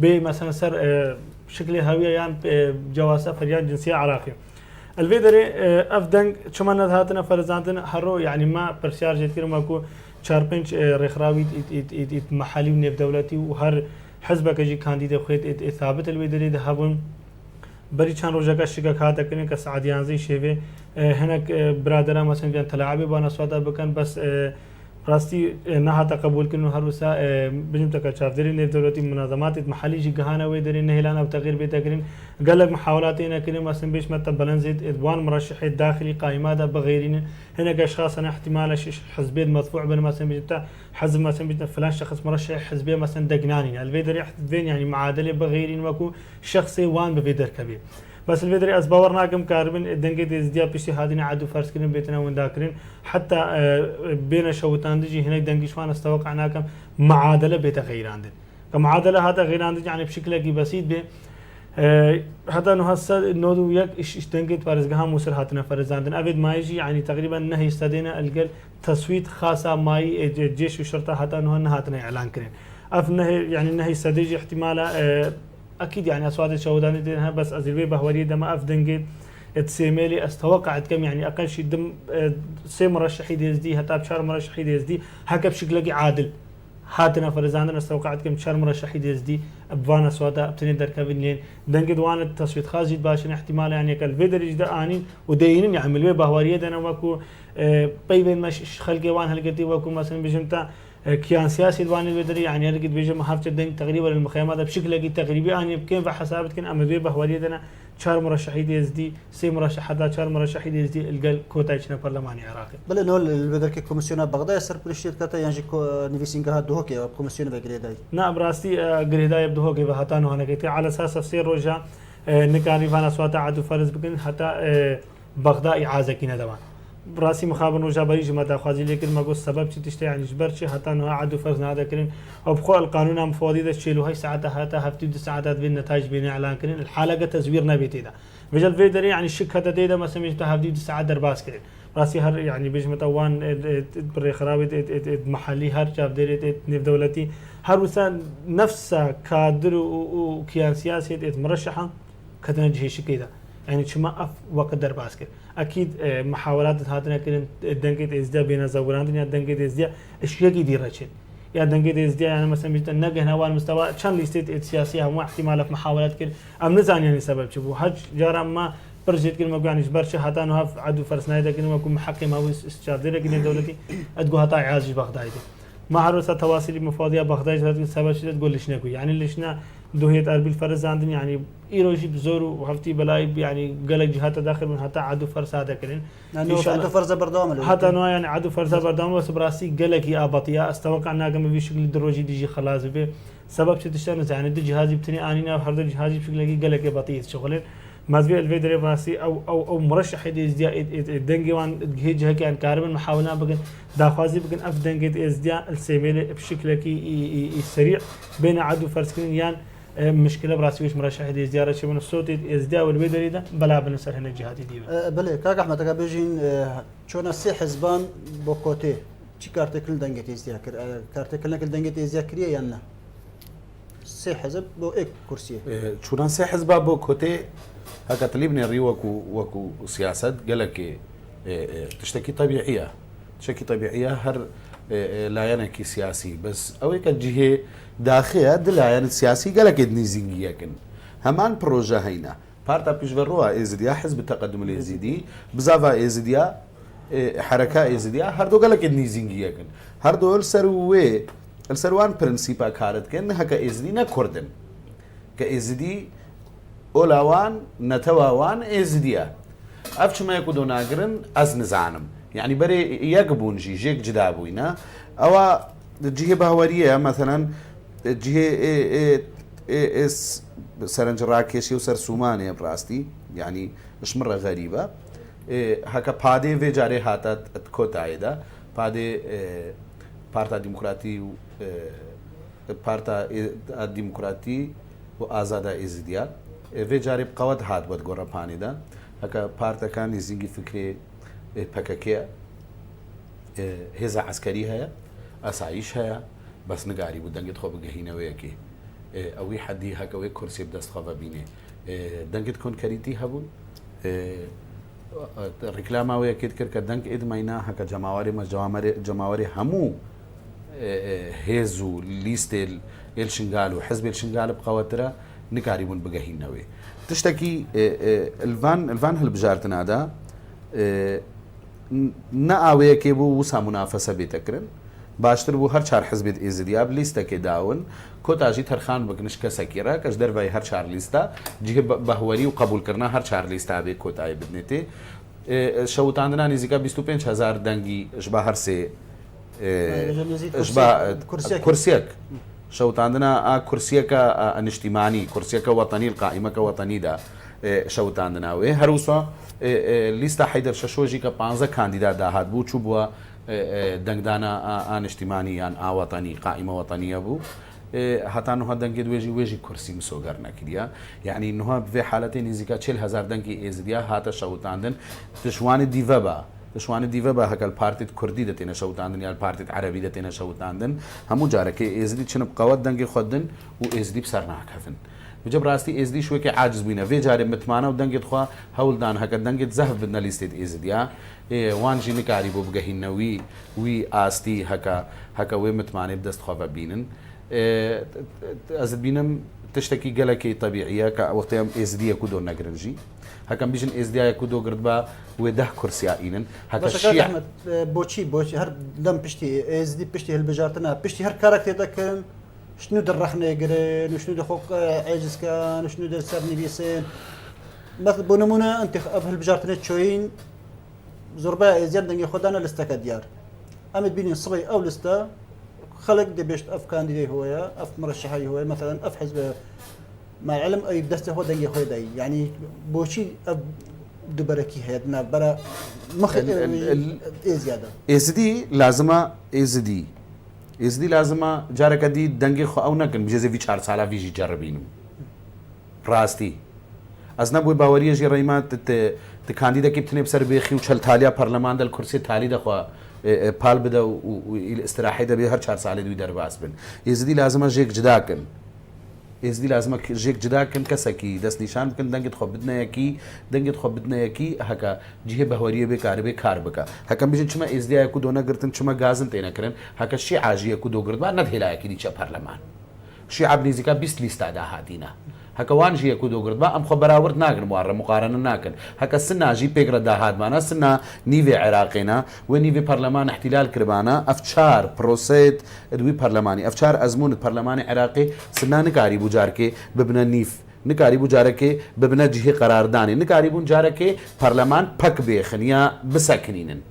بي مثلا سر شكل هويه يعني جواسه فريان جنسيه عراقيه الفيدري افدنگ چما هاتنا فرزاندن هرو يعني ما برشار جت كرم اكو 4-5 رخراوي محلي ونيف دولتي وهر حزبك جي كانديد خيت ثابت الفيدري ذهبون بري چان روجا شيكا خاطا كن كسعديان زي شيبه هناك برادرا مثلا جان تلاعبي بانا سودا بكن بس راستي نها تقبل كنه هروسا بجمتك شافدري نيف دولتي منظمات محلي جي جهانا ويدري نهلان بتغيير بتغيير قال لك محاولاتنا كلمه مثلا بيش متى بلنزيد ادوان مرشح الداخلي قائمه بغيرين هنا اشخاص انا احتمال حزبين مدفوع بين مثلا بيجتا حزب مثلا بيجتا فلان شخص مرشح حزبيه مثلا دقناني الفيدري حزبين يعني معادله بغيرين وكو شخصي وان بفيدر كبير بس الفيدري اسباور ناكم كاربن دنگه ازديا بيشي هادين عدو فرس كرين بيتنا ونداكرين حتى بين شوتان دجي هنا دنگشوان استوقعناكم معادله بتغييراندن كمعادله هذا غيراندن يعني بشكل بسيط به حتى انه هسه نودو يك ايش دنگت فرزگها موسر هاتنا فرزاندن ابد ما يجي يعني تقريبا نهي استدينا القل تصويت خاصه ماي الجيش والشرطه حتى انه هاتنا اعلان كرين اف نهي يعني نهي استديجي احتمال اكيد يعني اصوات الشهودان دينها بس ازربي بهوري دما افدنجد تسيميلي استوقعت كم يعني اقل شيء دم سي مرشحي دي اس دي حتى بشار مرشحي دي اس دي هكا بشكل عادل هاتنا فرزاندن استوقعت كم شهر مرشحي دي اس دي بفانا سوادا ابتنين دركبين لين دنقد وانا التصويت خاص جد باشن احتمال يعني كالفيدر جدا انين ودينين يعمل بيه بهواريه دنا وكو بين مش خلقي وان هلقتي وكو مثلا بجمتا كيان سياسي الوان الفيدري يعني هلقت بيجم هافت دنق تقريبا المخيمات بشكل تقريبي اني بكين بحسابت كن اما بيه بهواريه دنا شهر مرشحي دي اس دي سي مرشح هذا شهر مرشحي دي اس دي القل كوتايشنا برلماني عراقي بل نول البدرك كوميسيون بغداد سر بريشيت كتا يعني نيفيسينغا دوكي كوميسيون بغريداي نعم راستي غريداي بدو كي بهاتانو هنا كتي على اساس تفسير روجا نكاني فانا سواتا عدو فرز بكن حتى بغداد اعازه كنا دوان براسي مخابن وجا بريج ما تاخذي لكن ما قول سبب تشتي يعني جبرتي حتى انه عدو فرز هذا كرين او بخو القانون مفوضي ده شيلو هي ساعتها هتا هفتي ساعات بين النتائج بين اعلان كرين الحلقه تزويرنا بيتيدا بجل فيدري يعني الشك هذا تيدا ما سميت هفتي ساعات درباس كرين راسي هر يعني بيج متوان بري خرابه محلي هر جاب ديرت نيف دولتي هر وسان نفس كادر وكيان سياسي مرشحه كتنجي شكيدا يعني شما وقت درباس كر اكيد محاولات هاتنا كرين دنقت ازديا بين زوران يا دنقت ازديا اشياء كثيره رشين يا دنقت ازديا يعني مثلا بيجي نجح نوال مستوى كان ليست سياسيه هم احتمال في محاولات كر ام نزان يعني سبب شبو حج جرى ما برجت كلمه يعني جبرش حتى انه عدو فرسنايدا كلمه يكون محكم او استشار كلمه دولتي ادقو هتا عاجز بغداد ما عرفت تواصل مفاضيه بغداد سبب شد تقول ليش نكو يعني ليشنا دوهية أربيل فرز عندنا يعني إيروجي بزور وهفتي بلاي يعني قلق جهات داخل من حتى عدو فرز هذا كلين يعني عدو فرز بردام حتى أنه يعني عدو فرز بردام بس براسي قلق هي أبطية استوقع ناقم بشكل دروجي ديجي خلاص به سبب شو تشتغل يعني دي جهازي بتني آنينا وهرد جهازي بشكل قلق أبطية شغلين مازبي الفيدري براسي أو مرشح دي إزديا الدنجي وان هي جهة كان كاربن محاولنا بقن داخوازي بقن أف دنجي إزديا السيميل بشكل كي سريع بين عدو فرز كلين يعني مشكله براسي وش مرشح دي زياره شي من الصوت ازديا والبدري ده بلا بنسر هنا الجهات دي بله كاك احمد بيجين شلون سي حزبان بوكوتي شي كارتكل دنجت ازديا كارتكل نكل دنجت ازديا كريه يانا سي حزب بو اك كرسي شلون سي حزب بوكوتي هكا طلبني الري وكو سياسه قال لك تشتكي طبيعيه هر لا ينكي سياسي بس او كجهه داخل دلايان السياسي قالك ادني زنجيه كن همان بروجه هينا بارتا بيشفروها ازديا حزب التقدم اليزيدي بزافا ازديا حركه ازديا هردو قالك ادني زنجيه كن هردو السروان برنسيبا كارت كن هكا ازدي نكردن كازدي اولاوان نتواوان ازديا افش ما يكونوا ناقرن از نزعنم يعني بري يقبون جيك جدابوينا او جهه باوريه مثلا جهه اس سرنج راكشي وسر سومانيا براستي يعني مش مره غريبه هكا بادي في جاري هاتت كوتايدا بادي بارتا ديمقراطي بارتا ديمقراطي وازادا ازديا في جاري بقوت هات بتقرا بانيدا هكا بارتا كان يزينجي فكري بكاكيا هزا عسكري هيا اسايش هيا بس نقاري ودنجت خو بقهينا وياكي اوي حدي هكا وي كرسي بدست خوا بيني دنجت كون كريتي هبون ريكلاما وياكي كركا دنك اد ماينا هكا جماوري همو هيزو ليستل الشنغالو حزب الشنغال بقوترا نقاري من بقهينا وي تشتكي الفان هالبجارتنا دا ناوي كيبو وسا منافسه بيتكرن باشتر بو هر چار حزب ازدياب لیستا کې داون کوتاجی ترخان بکنش کسکیرا کش در وای هر چار لیستا جه بهوری و قبول کرنا هر چار لیستا به کوتای بدنته شوتاندنا نزیکا 25000 دنگی اشبا هر سه اشبا كرسيك شوتاندنا كرسيك انشتماني كرسيك وطني القائمه كوطني دا شوتاندنا وي هروسا لیستا حیدر ششوجی که 15 کاندیدا داهات بو چو بوا دنگدانا آن اجتماعی آن آوطنی قائمة وطنية بو حتى انه دنگی ویجی کرسی مسوگر نکریا یعنی انه به حالتين نزدیک 40000 دنگی ازدیا هات شوتاندن تشوان دیوبا هک الپارتی کردی دتینا شوتاندن یا الپارتی عربی دتینا شوتاندن همو جاره که ازدی چنب قوت دنگی خودن و ازدی بسرناک هفن بجە ڕاستی ئێزدی شوێکی عاجز بووینە vê جارێ متمانە و دەنگت خوا هەوڵدان هەکە دەنگت زەهف بدنە لیستێت ئێزدیا وانژی نکاری بۆ بگەهینەوەی وی ئاستی هەکە وێ متمانێ دەستخوا بە بینن ئەزت بینم تشتێکی گەلەکەی طبیعیە کە وەختەیەم ئێزدیە کو دۆ نەگرنجی هەکەم بیژن ئێزدیایە کو دۆگرت بە وێ 10 کورسیائینن هەکە بۆچی هەر دەم پشتی ئێزدی پشتی هەلبژارتنە پشتی هەر کارێک دەکەن شنو دەڕەخنێگرن شنو دەخۆ عێجزکان شنو دەسەر نویسێن مثل بۆ نمونە ئەنت هەلبژارتنە چۆین زۆربای ئێزیان دەنگی خۆدانە لستەکە دیار ئەمت بینین سڵی ئەو لستە خەڵک دەبێت ئەف کاندیدەی هۆیە ئەف مرشحی هۆیە مثلا ئەف حزب مع العلم ئەی دەستە خۆ دەنگی خۆی دای یعنی بۆچی ئەف دووبەرەکی هەیەدنا بەرە مخ ئێزیادە ئێزدی لازمە ئێزدی لازمە جارەکە دی دەنگی خۆ ئەو نەکەن بژێزەوی 4 ساڵا ویژی جەڕبینم ڕاستی ئەس نەبووی باوەریەژی ڕێما کاندیدەکی بتنێ بسەر بێخی و چەل تالیا پەرلەمان دەل کورسی تالی دەخوا پال بدە و ئستراحی دەبێ هەر 4 ساڵی دوی دەرباس بن ئێزدی لازمە ژێک جداکن ئێزدی لازمە ژێک جداکن کەسێکی دەستنیشان بکەن دەنگت خۆ بدنەیەکی هەکە جیهێ بەهوەریە بێکارە بێ کار بکە هەکەم بژین چمە ئێزدیایەک و دۆ نەگرتن چمە گازن تێنەکردن هەکە شی عاژیەک و دۆگرتبا نەدهێلایەکی دیچە پەرلەمان شیعب نزیکە 20 لیستادا هاتینە هەکەوان ژیەک و دۆگرتبا ئەم خۆ بەراورد ناگرن وارە مقارنە ناکەن هەکە سناژی پێگرە داهاتمانە سنا نیوێ عێراقێنە و نیوێ پەرلەمان احتیلال کردبانە ئەفچار پرۆسێت دوی پەرلەمانی ئەفچار ئەزمونت پەرلەمانی عێراقی سنا نکاری بوو جارکێ ببنە نیف نکاری بوو جارەکێ ببنە جیهێ قەراردانی نکاری بوون جارەکێ پەرلەمان پەک بێخنیا بسەکنینن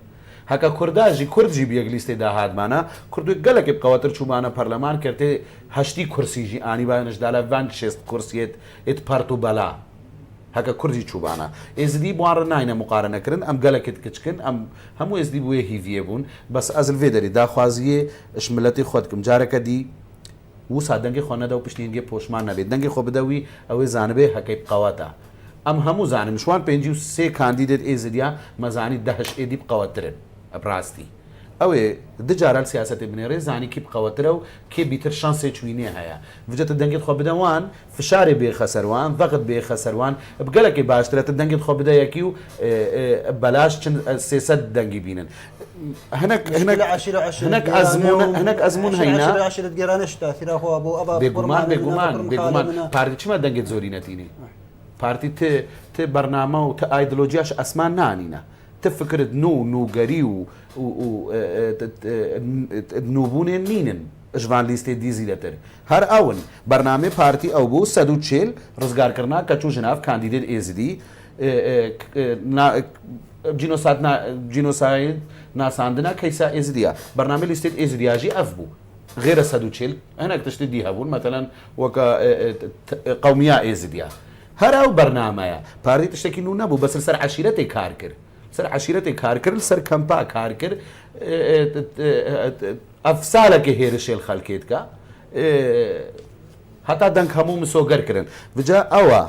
هەکە کورداژی کوردجی بەیەک لیستێ داهاتمانە کوردوی گەلێکی بقەوەتر چوومانە پەرلەمان کردێ 8 کورسیژی ئانی بانشدالا ڤان شێست کورسیت ئێت پەرت و بەلا هەکە کوردی چوبانە ئێزدی بوارە ناینە مقارنەکردن ئەم گەلەکت کچکن ئەم هەموو ئێزدی بووە هیڤە بوون بەس ئەزل vê دەری داخوازیە شملەتی خۆتکم جارەکە دی وسا دەنگی خۆ نەدە و پشتینگە پۆشمان نەبێت دەنگی خۆ بدەوی ئەوەی زانبێ هەکەی بقەوەتە ئەم هەموو زانم شوان 53 کاندیدێت ئێزدیا مەزانی دەهش ئێدی بقەوەترن ئەپڕاستی ئەوێ دجاران سیاسەتی بنێڕێ زانی کی بقەوەترە و کێ بیتر شانسێ چوینێ هەیە وجێتە دەنگت خۆ بدەوان فشارێ بێخەسەروان ڤەقت بێخەسەروان بگەلێکی باشترێتە دەنگت خۆ بدەیەکی و بەلاش 300 دەنگی بینن هەنەک ئەزمون هەینا بێگومان پارتی چمە دەنگت زۆری نەتینێ پارتی ت بەرنامە و ت ئایدۆلۆژیاش ئەسمان نانینە تفكرت نوگەری و نوبوونێ نینن ژوان لیستێ دیزی دەتر هەر ئەون بەرنامێ پارتی ئەو بوو 140 ڕزگارکردنا کە چوو ژناف کاندیدێت ئێزدی جینۆساید ناساندنا کەیسا ئێزدیە بەرنامە لیستێت ئێزدیاژی ئەف بوو غێرە 140 هەنێک تشتی دی هەبوون مەتەلەن وەکە قەومیا ئێزدیە هەر ئەو بەرنامەیە پارتی تشتێکی نو نەبوو بەسەر سەر عەشیرەتێک کار کرد سەر عەشیرەتێک کار کرد سەر کەمپا کار کرد ئەف ساڵێکی هێرشێل خەڵکێتکە هەتا دەنگ هەموو مسۆگەرکردن بجا ئەوە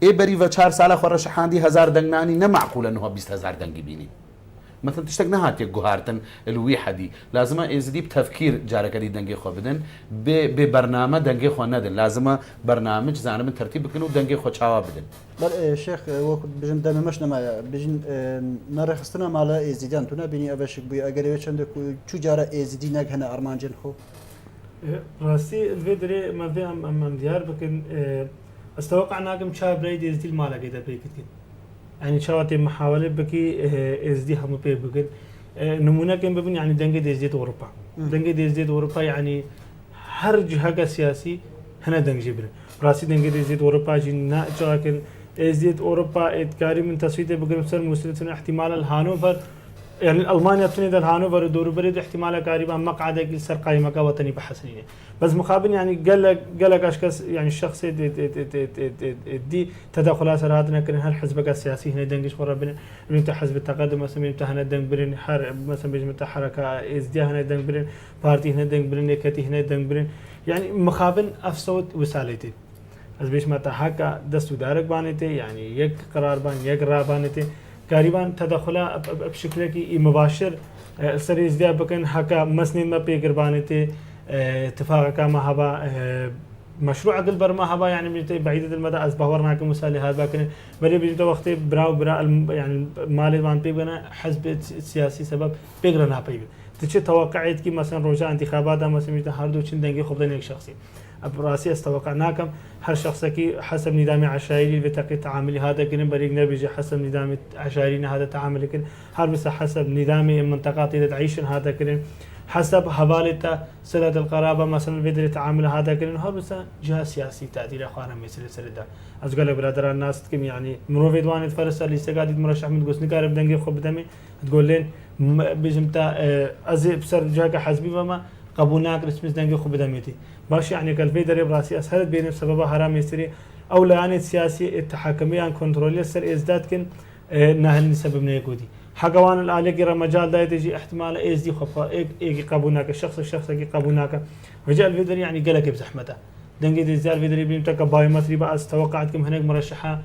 ئێ بەریڤە 4 ساڵە خۆ ڕەشەحاندی 1000 دەنگنانی نەمعقولە نوها 200,000 دەنگی بینی مثلا تشتێک نەهاتێک گوهارتن الوی حەدی لازمە ئێزدی بتەفکیر جارەکەی دەنگی خۆ بدن بێ بەرنامە دەنگی خۆ نەدن لازمە بەرنامج زانم تەرتیب بکەن و دەنگی خۆ چاوا بدن شێخ وەکو بژن دەمەش نەمایە بژین نەڕێخستنە ماڵە ئێزیدیان تو نبینی ئەڤەشک بووی ئەگەرەوێ چەندە چوو جارە ئێزیدی نەک هەنە ئەرمانجن خۆ ڕاستی الوێ دەرێ مەڤێ ئەم دیار بکەن ئەستەوەقع ناکەم چابرای ئێزدی ماڵەکەی دەپێکردین يعني شواتي محاولة بكي إزدي هم بي بقول نمونا كم ببني يعني دنجة إزدي أوروبا دنجة إزدي أوروبا يعني هر جهة سياسي هنا دنجة بره راسي دنجة إزدي أوروبا جينا جاكن إزدي أوروبا إتكاري من تصويته بقول مثلا مسلسل احتمال الهانوفر يعني ألمانيا بتني ده الهانوفر ودور بريد احتمال قريبا مقعدة سر قائمة وطني بحسنية بس مقابل يعني قال لك أشخاص يعني الشخص دي تدخلات سراتنا كن هر حزب سياسي هنا دنجش مرة بين انت حزب التقدم مثلا انت هنا دنج برين حر مثلا بيجي حركة ازديا هنا دنج برين بارتي هنا دنج برين كتي هنا دنج برين يعني مقابل افسود وسالتي از بيش متى حكا دستو دارك بانتي يعني يك قرار بان يك را بانتي قريبا تدخلها بشكل مباشر سر ازديا بكن حكا مسنين ما بيقربانتي اتفاق كما هبا مشروع قل برما هبا يعني بيجي بعيدة المدى از باورناك مسالي هذا لكن بري بيجي وقتي برا يعني مالي وان بيبنا حزب سياسي سبب بيقرنا بيبي تشي توقعت كي مثلا رجاء انتخابات مثلا مش هاردو چن دنگي خب دنيك شخصي براسي استوقعناكم هر شخص كي حسب نظام عشائري بتقي تعاملي هذا كن بريق نبيجي حسب نظام عشائرينا هذا تعامل كن هر بس حسب نظام المنطقات اللي تعيشن هذا كن حسب حوالته صلة القرابة مثلا بدري تعامل هذا كن هر بس جهة سياسي تأثير أخوانا مثل سردا أزقال برادر الناس كم يعني مروفيد وان فرس اللي استقاد مرشح من قصني كارب دنگي خب دمي تقول لين بجمتا أزي بسر جهة حزبي وما قبولناك رسمي دنگي خب دميتي باش يعني كالفيدري براسي أسهلت بين سببها حرام يستري أو لعنة سياسي التحكمية عن كنترولية سر إزداد كن نهل سبب نيكودي حقوان الآلية جرى مجال ده تجي احتمال إيز دي خفا إيجي قبولناك الشخص كي قبولناك وجاء الفيدري يعني قلق بزحمته دنگي دي زال الفيدري بيمتك بايومتري بقى توقعتكم هناك مرشحة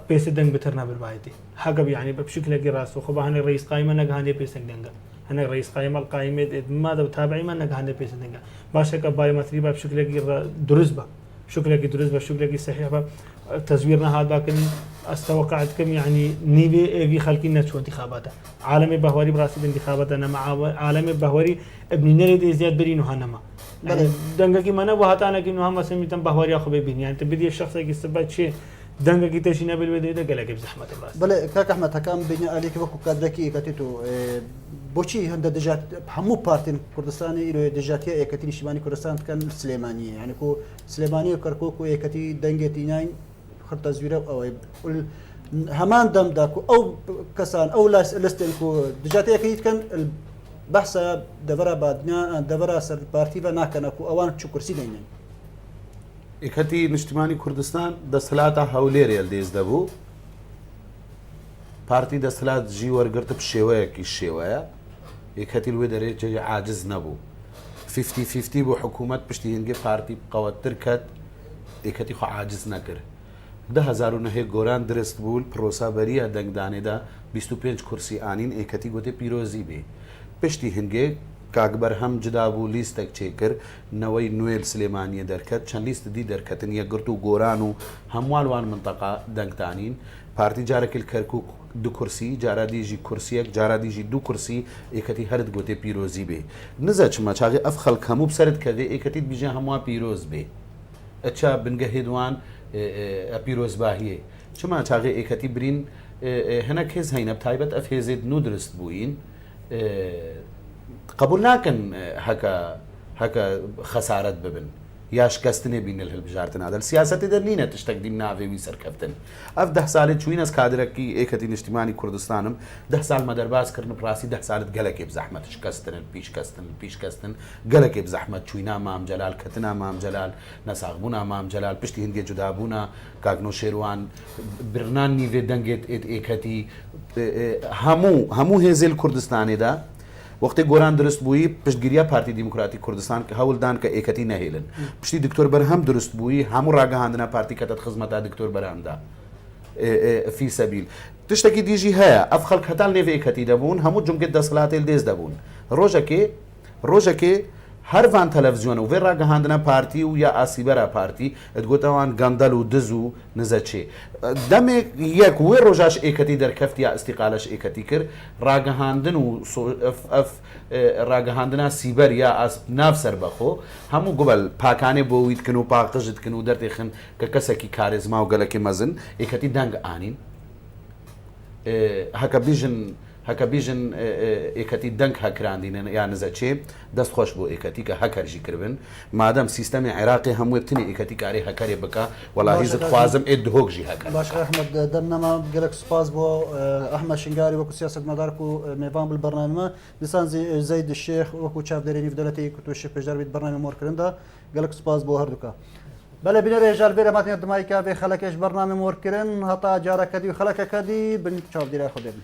بيس دنگ بترنا بالبايتي حقب يعني بشكل جراس وخبا هني رئيس قائمة نجهاني بيس دنگا هني رئيس قائمة القائمة ماذا بتابعي ما نجهاني بيس دنگا باش هيك بايومتري بقى بشكل درزبة شكلك صحيح بقى تزويرنا هذا لكن استوقعتكم يعني نيبي في خلقنا شو انتخاباته عالمي بهوري براسي انتخابات انا مع عالمي بهوري ابن نريد زياد برينو هنما يعني دنگا كي منا وهاتانا كي نو هم سميتم بهوري اخو بين يعني انت بدي الشخص كي سبت شيء دنگا كي تشينا بالودي ده قالك بزحمه الراس بله كاك احمد حكام بين عليك وكو كادركي كتيتو بوشي هند دجات همو بارتين كردستاني الى دجاتيه اكتي شمالي كردستان كان سليمانيه يعني كو سليمانيه كركوكو اكتي دنگتي ناين خرط تزويره او همان دم داكو او كسان او لستنكو دجاتيه اكيد كان البحث دبره بعدنا دبره سر بارتيفا ناكنكو اوان تشو كرسي دينين اكتي نجتماني كردستان دسلاتا هوليريال ديز دبو بارتي دسلات جي ورقرت بشيوية كي الشيوية يكتي الودري جي عاجز نبو 50-50 بو حكومات بشتي هنجي بارتي بقوات تركت يكتي خو عاجز نكر ده هزارو نهي گوران درست بول پروسا بريا دنگ دانه دا 25 كرسي آنين يكتي گوته پیروزی بي بشتي هنجي كاكبر هم جدابو ليستك چيكر نوي نويل سليمانية دركت چند ليست دي دركتن يقرتو گورانو هموالوان منطقة دنگ تانين بارتي جارك الكركوك دو كرسي جارا ديجي كرسيك جارا ديجي دو كرسي ايكتي هرد گوته پیروزی بي نزا چما چاقي افخل كمو بسرد كذي ايكتي بيجي هموا پیروز بي اچا بنگه هدوان پیروز باهیه چما چاقي ايكتي برين هناك هز هينا بتايبت اف هزيد نو درست بوين قبول ناكن هكا خسارت ببن ياش كستني بين الهلبجارتن هذا السياسة درنينة تشتقدم نافي ويسر كفتن اف 10 سالت شوين اس كادركي ايكتي اجتماعي كردستانم 10 سال مدرباس كرن براسي 10 سالت قلك بزحمة شكستن البيش كستن قلك بزحمة شوينا امام جلال كتنا امام جلال نساغبونا امام جلال بشتي هنجي جدابونا كاغنو شيروان برنان نيفي دنگت ايكتي همو هزل كردستاني دا وقتی گوران درست بویی پشتگیری پارتی دموکراتیک کردستان که هول دان که اکتی نهیلن پشتی دکتور برهم درست بویی همو راگهاندنا پارتی کتت خدمت دکتور برهم دا في سبيل تشتكي دي جي هيا افخل كتال نيفي اكتي دبون همو جمكت دسلات الديز دبون روجاكي هر وان تلفزيون و ويرا گهاندنا پارتي و يا اسيبرا پارتي ادگوتوان گاندل و دزو نزچه دم يك و روجاش اكتي در كفت يا استقالش اكتي كر راگهاندن و اف راگهاندنا سيبر يا اس نافسر بخو همو قبل پاکانه بويت كنو پاقجت كنو درتخن ككسكي كاريزما و گلك مزن اكتي دنگ انين هكا بيجن ايكتي دنك هكراندين يا نزاتشي دست خوش بو ايكتي كهكر جي كربن مادام سيستم عراقي هم وبتني ايكتي كاري هكر بكا والله زد خوازم ادهوك جي هكر باش احمد دمنا قالك سباز بو احمد شنقاري وكو سياسه مداركو ميفان بالبرنامج لسان زيد الشيخ وكو شاف داريني في دولتي كنتو الشيخ بجربي برنامج مور كرندا قالك سباز بو هردوكا بلا بنا رجال بيرا ماتني دمايكا في خلكش برنامج مور كرن هطا جارك دي خلك كدي بن شاف ديرا خدم